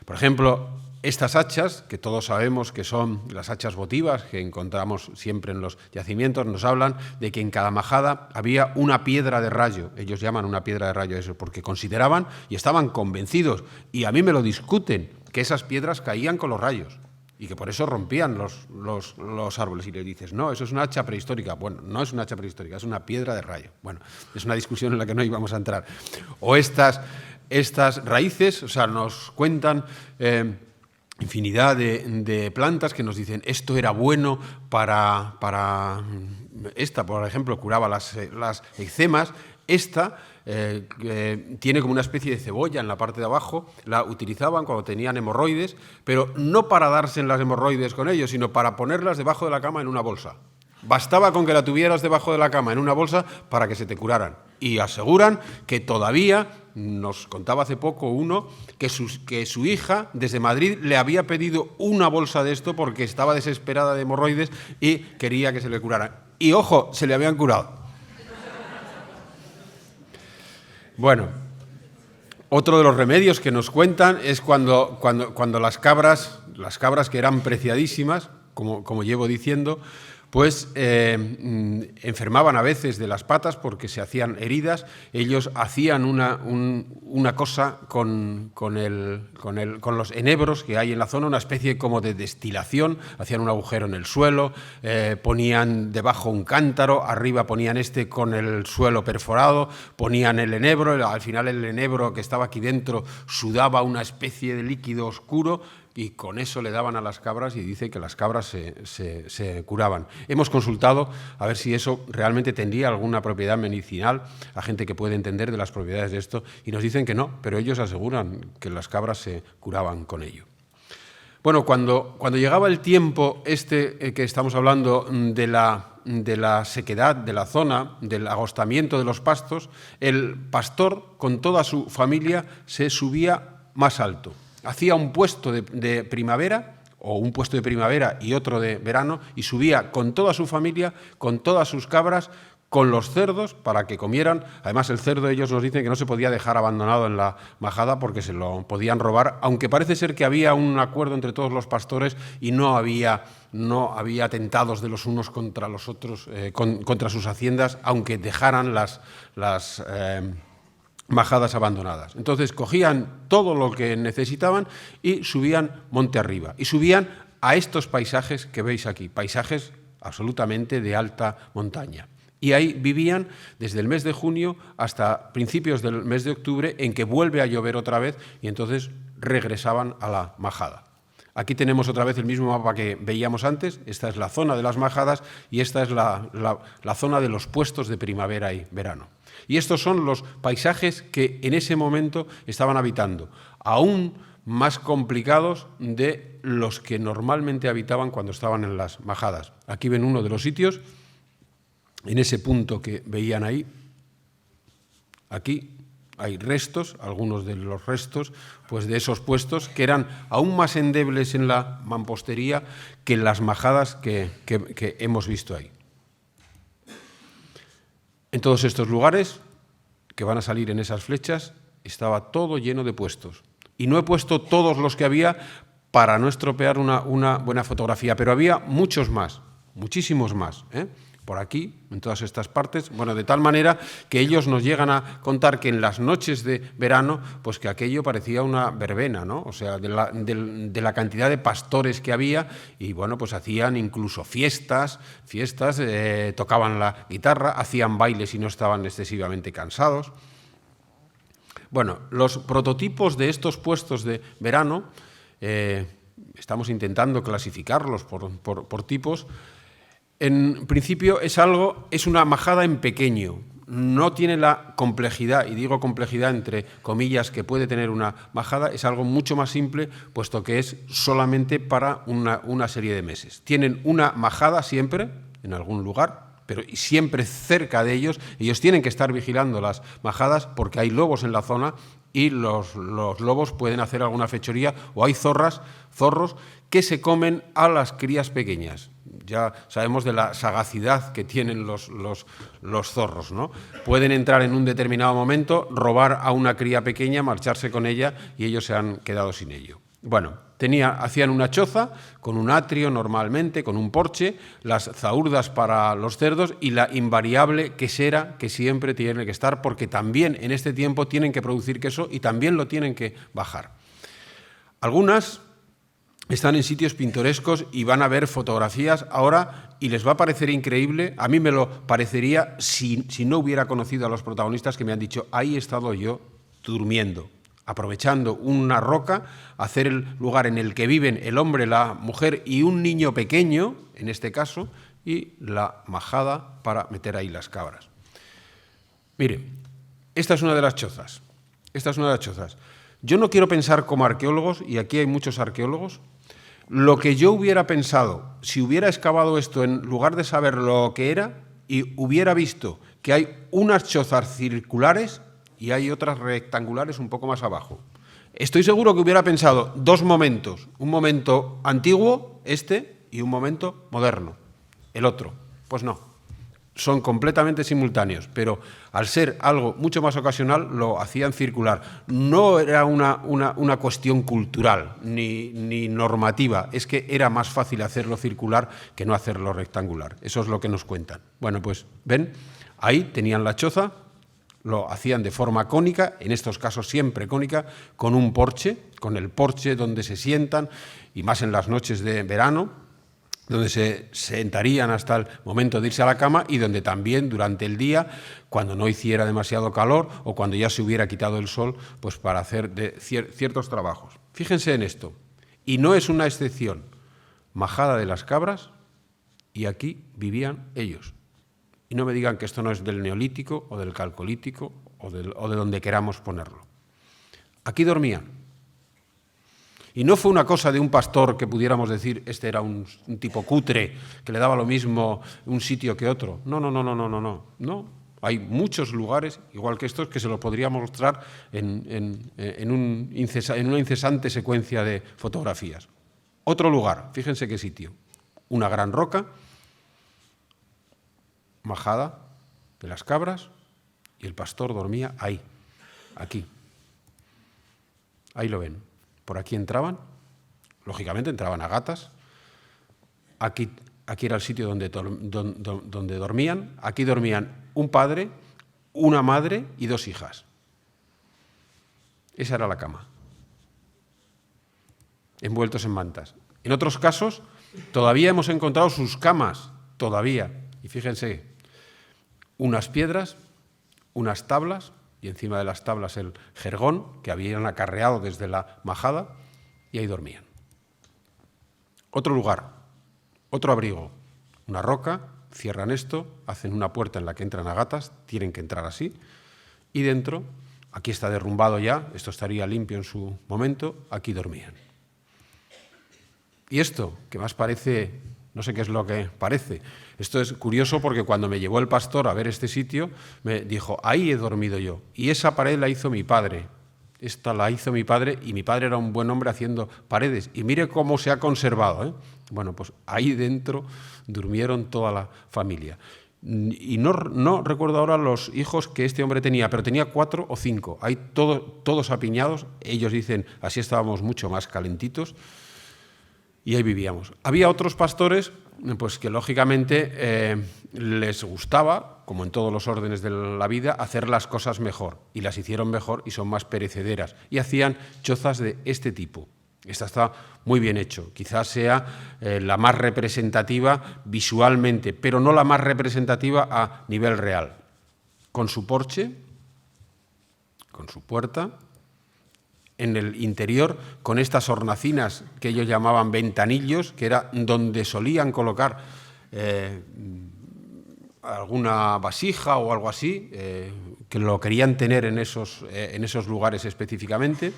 Por ejemplo, estas hachas, que todos sabemos que son las hachas votivas que encontramos siempre en los yacimientos, nos hablan de que en cada majada había una piedra de rayo. Ellos llaman una piedra de rayo eso, porque consideraban y estaban convencidos, y a mí me lo discuten, que esas piedras caían con los rayos. Y que por eso rompían los árboles. Y le dices, no, eso es una hacha prehistórica. Bueno, no es una hacha prehistórica, es una piedra de rayo. Bueno, es una discusión en la que no íbamos a entrar. O estas raíces, o sea, nos cuentan infinidad de plantas que nos dicen, esto era bueno para esta, por ejemplo, curaba las eczemas. Esta tiene como una especie de cebolla en la parte de abajo, la utilizaban cuando tenían hemorroides, pero no para darse en las hemorroides con ellos, sino para ponerlas debajo de la cama en una bolsa. Bastaba con que la tuvieras debajo de la cama en una bolsa para que se te curaran. Y aseguran que todavía, nos contaba hace poco uno, que su hija desde Madrid le había pedido una bolsa de esto porque estaba desesperada de hemorroides y quería que se le curaran. Y ojo, se le habían curado. Bueno, otro de los remedios que nos cuentan es cuando las cabras que eran preciadísimas, como llevo diciendo, pues enfermaban a veces de las patas porque se hacían heridas. Ellos hacían una cosa con los enebros que hay en la zona, una especie como de destilación, hacían un agujero en el suelo, ponían debajo un cántaro, arriba ponían con el suelo perforado, ponían el enebro, al final el enebro que estaba aquí dentro sudaba una especie de líquido oscuro, y con eso le daban a las cabras y dice que las cabras se curaban. Hemos consultado a ver si eso realmente tendría alguna propiedad medicinal, a gente que puede entender de las propiedades de esto, y nos dicen que no, pero ellos aseguran que las cabras se curaban con ello. Bueno, cuando llegaba el tiempo que estamos hablando de la sequedad de la zona, del agostamiento de los pastos, el pastor con toda su familia se subía más alto. Hacía un puesto de primavera, o un puesto de primavera y otro de verano, y subía con toda su familia, con todas sus cabras, con los cerdos para que comieran. Además, el cerdo, ellos nos dicen que no se podía dejar abandonado en la majada porque se lo podían robar, aunque parece ser que había un acuerdo entre todos los pastores y no había atentados de los unos contra los otros, contra sus haciendas, aunque dejaran las majadas abandonadas. Entonces cogían todo lo que necesitaban y subían monte arriba. Y subían a estos paisajes que veis aquí, paisajes absolutamente de alta montaña. Y ahí vivían desde el mes de junio hasta principios del mes de octubre, en que vuelve a llover otra vez y entonces regresaban a la majada. Aquí tenemos otra vez el mismo mapa que veíamos antes. Esta es la zona de las majadas y esta es la zona de los puestos de primavera y verano. Y estos son los paisajes que en ese momento estaban habitando, aún más complicados de los que normalmente habitaban cuando estaban en las majadas. Aquí ven uno de los sitios, en ese punto que veían ahí. Aquí hay restos, algunos de los restos pues de esos puestos que eran aún más endebles en la mampostería que en las majadas que hemos visto ahí. todos estos lugares que van a salir en esas flechas estaba todo lleno de puestos. Y no he puesto todos los que había para no estropear una buena fotografía, pero había muchos más, muchísimos más, por aquí, en todas estas partes, bueno, de tal manera que ellos nos llegan a contar que en las noches de verano, pues que aquello parecía una verbena, ¿no? O sea, de la cantidad de pastores que había, y bueno, pues hacían incluso fiestas, tocaban la guitarra, hacían bailes y no estaban excesivamente cansados. Bueno, los prototipos de estos puestos de verano, estamos intentando clasificarlos por tipos. En principio es una majada en pequeño, no tiene la complejidad, y digo complejidad entre comillas que puede tener una majada, es algo mucho más simple, puesto que es solamente para una serie de meses. Tienen una majada siempre, en algún lugar, pero siempre cerca de ellos. Ellos tienen que estar vigilando las majadas porque hay lobos en la zona y los lobos pueden hacer alguna fechoría, o hay zorros que se comen a las crías pequeñas. Ya sabemos de la sagacidad que tienen los zorros, ¿no? Pueden entrar en un determinado momento, robar a una cría pequeña, marcharse con ella y ellos se han quedado sin ello. Bueno, hacían una choza con un atrio normalmente, con un porche, las zaurdas para los cerdos y la invariable quesera que siempre tiene que estar, porque también en este tiempo tienen que producir queso y también lo tienen que bajar. Algunas están en sitios pintorescos y van a ver fotografías ahora y les va a parecer increíble. A mí me lo parecería si no hubiera conocido a los protagonistas que me han dicho, ahí he estado yo durmiendo, aprovechando una roca, hacer el lugar en el que viven el hombre, la mujer y un niño pequeño, en este caso, y la majada para meter ahí las cabras. Miren, esta es una de las chozas. Yo no quiero pensar como arqueólogos, y aquí hay muchos arqueólogos. Lo que yo hubiera pensado, si hubiera excavado esto en lugar de saber lo que era, y hubiera visto que hay unas chozas circulares y hay otras rectangulares un poco más abajo. Estoy seguro que hubiera pensado dos momentos, un momento antiguo, y un momento moderno, el otro. Pues no. Son completamente simultáneos, pero al ser algo mucho más ocasional lo hacían circular. No era una cuestión cultural ni normativa, es que era más fácil hacerlo circular que no hacerlo rectangular. Eso es lo que nos cuentan. Bueno, pues ven, ahí tenían la choza, lo hacían de forma cónica, en estos casos siempre cónica, con un porche, con el porche donde se sientan, y más en las noches de verano, donde se sentarían hasta el momento de irse a la cama y donde también durante el día, cuando no hiciera demasiado calor o cuando ya se hubiera quitado el sol, pues para hacer ciertos trabajos. Fíjense en esto, y no es una excepción, majada de las cabras, y aquí vivían ellos. Y no me digan que esto no es del Neolítico o del Calcolítico o de donde queramos ponerlo. Aquí dormían. Y no fue una cosa de un pastor que pudiéramos decir, este era un tipo cutre, que le daba lo mismo un sitio que otro. No. Hay muchos lugares, igual que estos, que se lo podría mostrar en una incesante secuencia de fotografías. Otro lugar, fíjense qué sitio. Una gran roca, majada de las cabras, y el pastor dormía ahí, aquí. Ahí lo ven. Por aquí entraban, lógicamente entraban a gatas, aquí era el sitio donde dormían, aquí dormían un padre, una madre y dos hijas. Esa era la cama, envueltos en mantas. En otros casos, todavía hemos encontrado sus camas, todavía, y fíjense, unas piedras, unas tablas, y encima de las tablas el jergón que habían acarreado desde la majada, y ahí dormían. Otro lugar, otro abrigo, una roca, cierran esto, hacen una puerta en la que entran a gatas, tienen que entrar así, y dentro, aquí está derrumbado ya, esto estaría limpio en su momento, aquí dormían. Y esto, que más parece, no sé qué es lo que parece, esto es curioso porque cuando me llevó el pastor a ver este sitio, me dijo, ahí he dormido yo, y esa pared la hizo mi padre, esta la hizo mi padre, y mi padre era un buen hombre haciendo paredes, y mire cómo se ha conservado, ¿eh? Bueno, pues ahí dentro durmieron toda la familia. Y no recuerdo ahora los hijos que este hombre tenía, pero tenía 4 o 5. Ahí todos apiñados. Ellos dicen, así estábamos mucho más calentitos. Y ahí vivíamos. Había otros pastores pues que lógicamente les gustaba, como en todos los órdenes de la vida, hacer las cosas mejor. Y las hicieron mejor y son más perecederas. Y hacían chozas de este tipo. Esta está muy bien hecho. Quizás sea la más representativa visualmente, pero no la más representativa a nivel real. Con su porche, con su puerta, en el interior, con estas hornacinas que ellos llamaban ventanillos, que era donde solían colocar alguna vasija o algo así, que lo querían tener en esos lugares específicamente.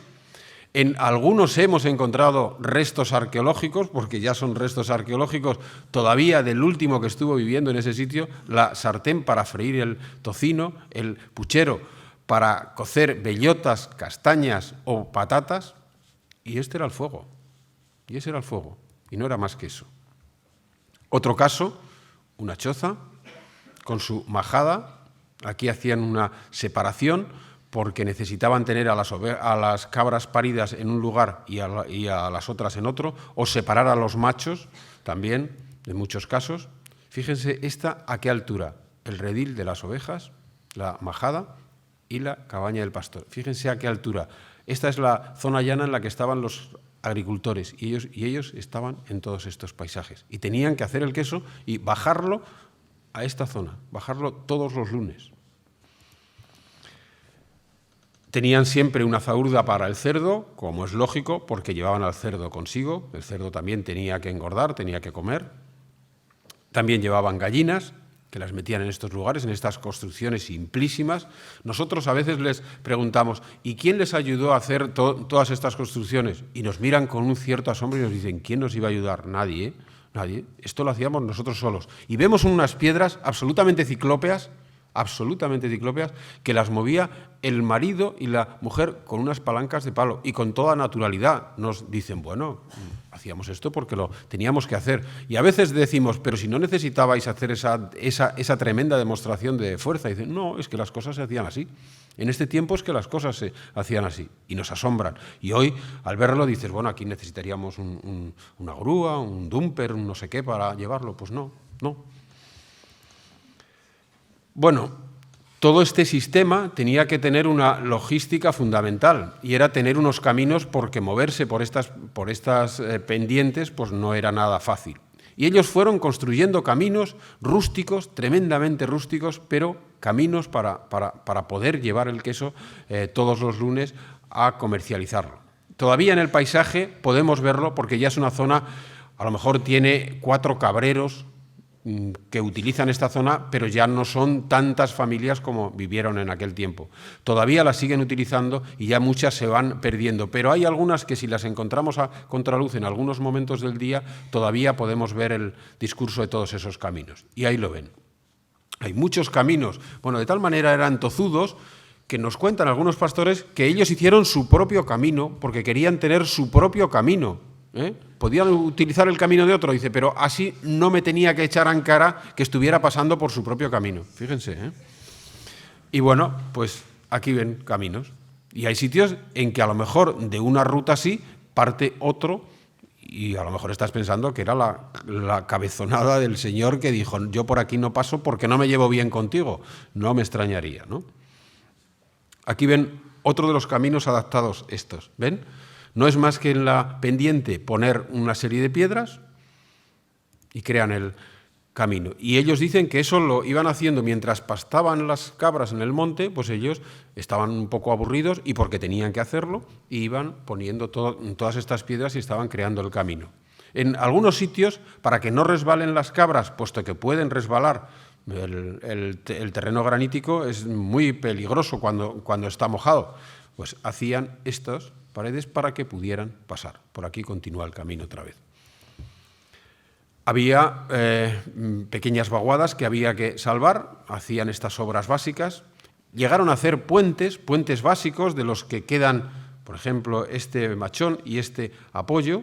En algunos hemos encontrado restos arqueológicos, porque ya son restos arqueológicos todavía del último que estuvo viviendo en ese sitio, la sartén para freír el tocino, el puchero para cocer bellotas, castañas o patatas, y este era el fuego, y ese era el fuego, y no era más que eso. Otro caso, una choza con su majada, aquí hacían una separación porque necesitaban tener a las cabras paridas en un lugar y a las otras en otro, o separar a los machos también, en muchos casos. Fíjense esta a qué altura, el redil de las ovejas, la majada y la cabaña del pastor. Fíjense a qué altura. Esta es la zona llana en la que estaban los agricultores y ellos estaban en todos estos paisajes. Y tenían que hacer el queso y bajarlo a esta zona, bajarlo todos los lunes. Tenían siempre una zaurda para el cerdo, como es lógico, porque llevaban al cerdo consigo. El cerdo también tenía que engordar, tenía que comer. También llevaban gallinas, que las metían en estos lugares, en estas construcciones simplísimas. Nosotros a veces les preguntamos, ¿y quién les ayudó a hacer todas estas construcciones? Y nos miran con un cierto asombro y nos dicen, ¿quién nos iba a ayudar? Nadie, nadie. Esto lo hacíamos nosotros solos. Y vemos unas piedras absolutamente ciclópeas, que las movía el marido y la mujer con unas palancas de palo y con toda naturalidad. Nos dicen, bueno, hacíamos esto porque lo teníamos que hacer. Y a veces decimos, pero si no necesitabais hacer esa tremenda demostración de fuerza. Y dicen, no, es que las cosas se hacían así. En este tiempo es que las cosas se hacían así y nos asombran. Y hoy, al verlo, dices, bueno, aquí necesitaríamos una grúa, un dumper, un no sé qué para llevarlo. Pues no. Bueno, todo este sistema tenía que tener una logística fundamental y era tener unos caminos porque moverse por estas pendientes pues no era nada fácil. Y ellos fueron construyendo caminos rústicos, tremendamente rústicos, pero caminos para poder llevar el queso todos los lunes a comercializarlo. Todavía en el paisaje podemos verlo porque ya es una zona, a lo mejor tiene 4 cabreros, que utilizan esta zona, pero ya no son tantas familias como vivieron en aquel tiempo. Todavía las siguen utilizando y ya muchas se van perdiendo, pero hay algunas que si las encontramos a contraluz en algunos momentos del día, todavía podemos ver el discurso de todos esos caminos. Y ahí lo ven. Hay muchos caminos. Bueno, de tal manera eran tozudos que nos cuentan algunos pastores que ellos hicieron su propio camino porque querían tener su propio camino. Podían utilizar el camino de otro, dice, pero así no me tenía que echar en cara que estuviera pasando por su propio camino. Fíjense, Y bueno, pues aquí ven caminos. Y hay sitios en que a lo mejor de una ruta así parte otro y a lo mejor estás pensando que era la cabezonada del Señor que dijo, yo por aquí no paso porque no me llevo bien contigo. No me extrañaría, ¿no? Aquí ven otro de los caminos adaptados estos, ¿ven? No es más que en la pendiente poner una serie de piedras y crean el camino. Y ellos dicen que eso lo iban haciendo mientras pastaban las cabras en el monte, pues ellos estaban un poco aburridos y porque tenían que hacerlo, y iban poniendo todas estas piedras y estaban creando el camino. En algunos sitios, para que no resbalen las cabras, puesto que pueden resbalar, el terreno granítico es muy peligroso cuando está mojado, pues hacían estas paredes para que pudieran pasar. Por aquí continúa el camino otra vez. Había pequeñas vaguadas que había que salvar, hacían estas obras básicas, llegaron a hacer puentes básicos de los que quedan, por ejemplo, este machón y este apoyo.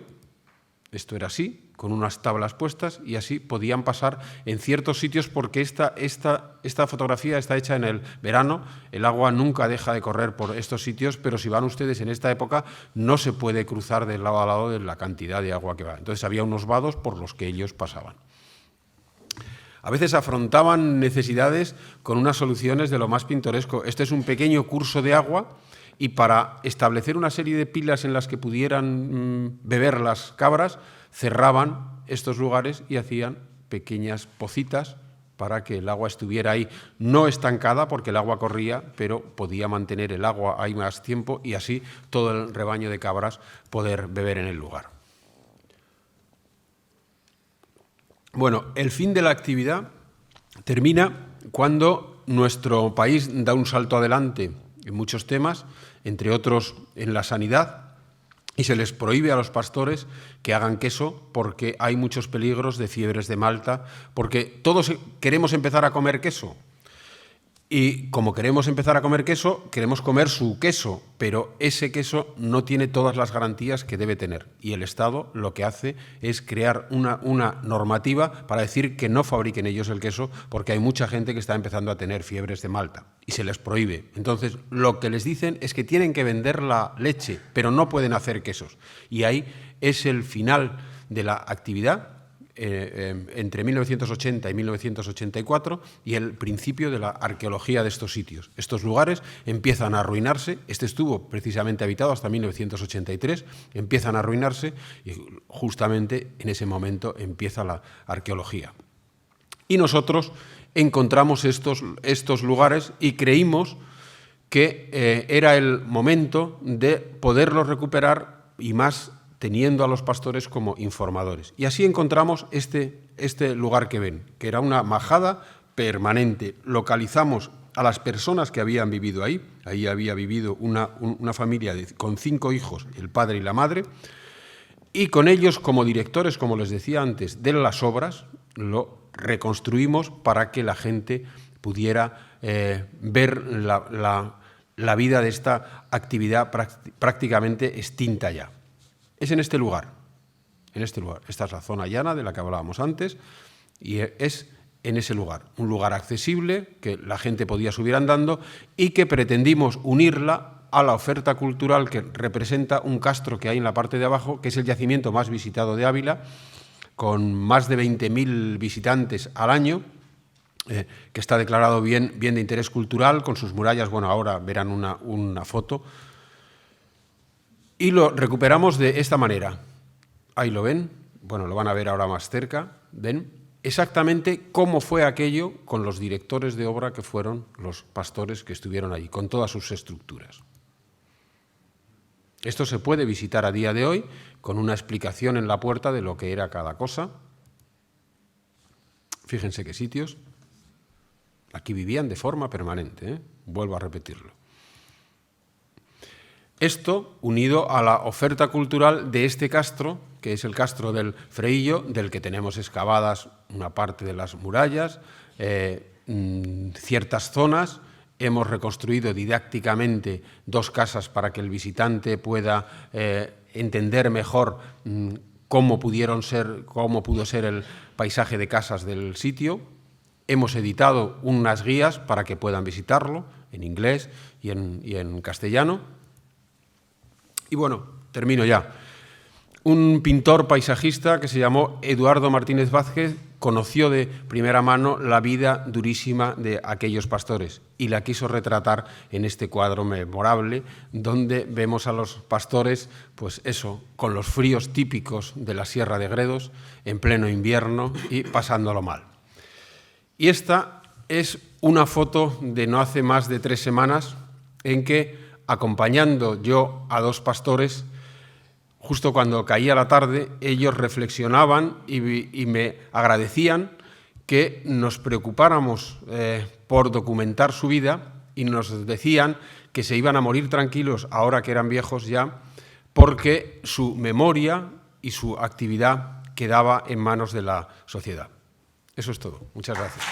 Esto era así, con unas tablas puestas y así podían pasar en ciertos sitios porque esta fotografía está hecha en el verano, el agua nunca deja de correr por estos sitios, pero si van ustedes en esta época no se puede cruzar de lado a lado de la cantidad de agua que va. Entonces había unos vados por los que ellos pasaban. A veces afrontaban necesidades con unas soluciones de lo más pintoresco. Este es un pequeño curso de agua y para establecer una serie de pilas en las que pudieran beber las cabras, cerraban estos lugares y hacían pequeñas pocitas para que el agua estuviera ahí, no estancada porque el agua corría, pero podía mantener el agua ahí más tiempo y así todo el rebaño de cabras poder beber en el lugar. Bueno, el fin de la actividad termina cuando nuestro país da un salto adelante en muchos temas, entre otros en la sanidad, y se les prohíbe a los pastores que hagan queso porque hay muchos peligros de fiebres de Malta, porque todos queremos empezar a comer queso. Y como queremos empezar a comer queso, queremos comer su queso, pero ese queso no tiene todas las garantías que debe tener. Y el Estado lo que hace es crear una normativa para decir que no fabriquen ellos el queso, porque hay mucha gente que está empezando a tener fiebres de Malta y se les prohíbe. Entonces, lo que les dicen es que tienen que vender la leche, pero no pueden hacer quesos. Y ahí es el final de la actividad entre 1980 y 1984 y el principio de la arqueología de estos sitios. Estos lugares empiezan a arruinarse, este estuvo precisamente habitado hasta 1983, empiezan a arruinarse y justamente en ese momento empieza la arqueología. Y nosotros encontramos estos lugares y creímos que era el momento de poderlos recuperar y más teniendo a los pastores como informadores. Y así encontramos este lugar que ven, que era una majada permanente. Localizamos a las personas que habían vivido ahí. Ahí había vivido una familia con 5 hijos, el padre y la madre, y con ellos como directores, como les decía antes, de las obras, lo reconstruimos para que la gente pudiera ver la vida de esta actividad prácticamente extinta ya. Es en este lugar. Esta es la zona llana de la que hablábamos antes y es en ese lugar. Un lugar accesible que la gente podía subir andando y que pretendimos unirla a la oferta cultural que representa un castro que hay en la parte de abajo, que es el yacimiento más visitado de Ávila, con más de 20.000 visitantes al año, que está declarado bien de interés cultural, con sus murallas. Bueno, ahora verán una foto. Y lo recuperamos de esta manera. Ahí lo ven, bueno, lo van a ver ahora más cerca, ven exactamente cómo fue aquello con los directores de obra que fueron los pastores que estuvieron allí, con todas sus estructuras. Esto se puede visitar a día de hoy con una explicación en la puerta de lo que era cada cosa. Fíjense qué sitios. Aquí vivían de forma permanente, vuelvo a repetirlo. Esto unido a la oferta cultural de este castro, que es el castro del Freillo, del que tenemos excavadas una parte de las murallas, ciertas zonas. Hemos reconstruido didácticamente 2 casas para que el visitante pueda entender mejor cómo pudo ser el paisaje de casas del sitio. Hemos editado unas guías para que puedan visitarlo en inglés y en castellano. Y bueno, termino ya. Un pintor paisajista que se llamó Eduardo Martínez Vázquez conoció de primera mano la vida durísima de aquellos pastores y la quiso retratar en este cuadro memorable donde vemos a los pastores, pues eso, con los fríos típicos de la Sierra de Gredos, en pleno invierno y pasándolo mal. Y esta es una foto de no hace más de 3 semanas en que, acompañando yo a 2 pastores, justo cuando caía la tarde, ellos reflexionaban y me agradecían que nos preocupáramos por documentar su vida y nos decían que se iban a morir tranquilos ahora que eran viejos ya, porque su memoria y su actividad quedaba en manos de la sociedad. Eso es todo. Muchas gracias.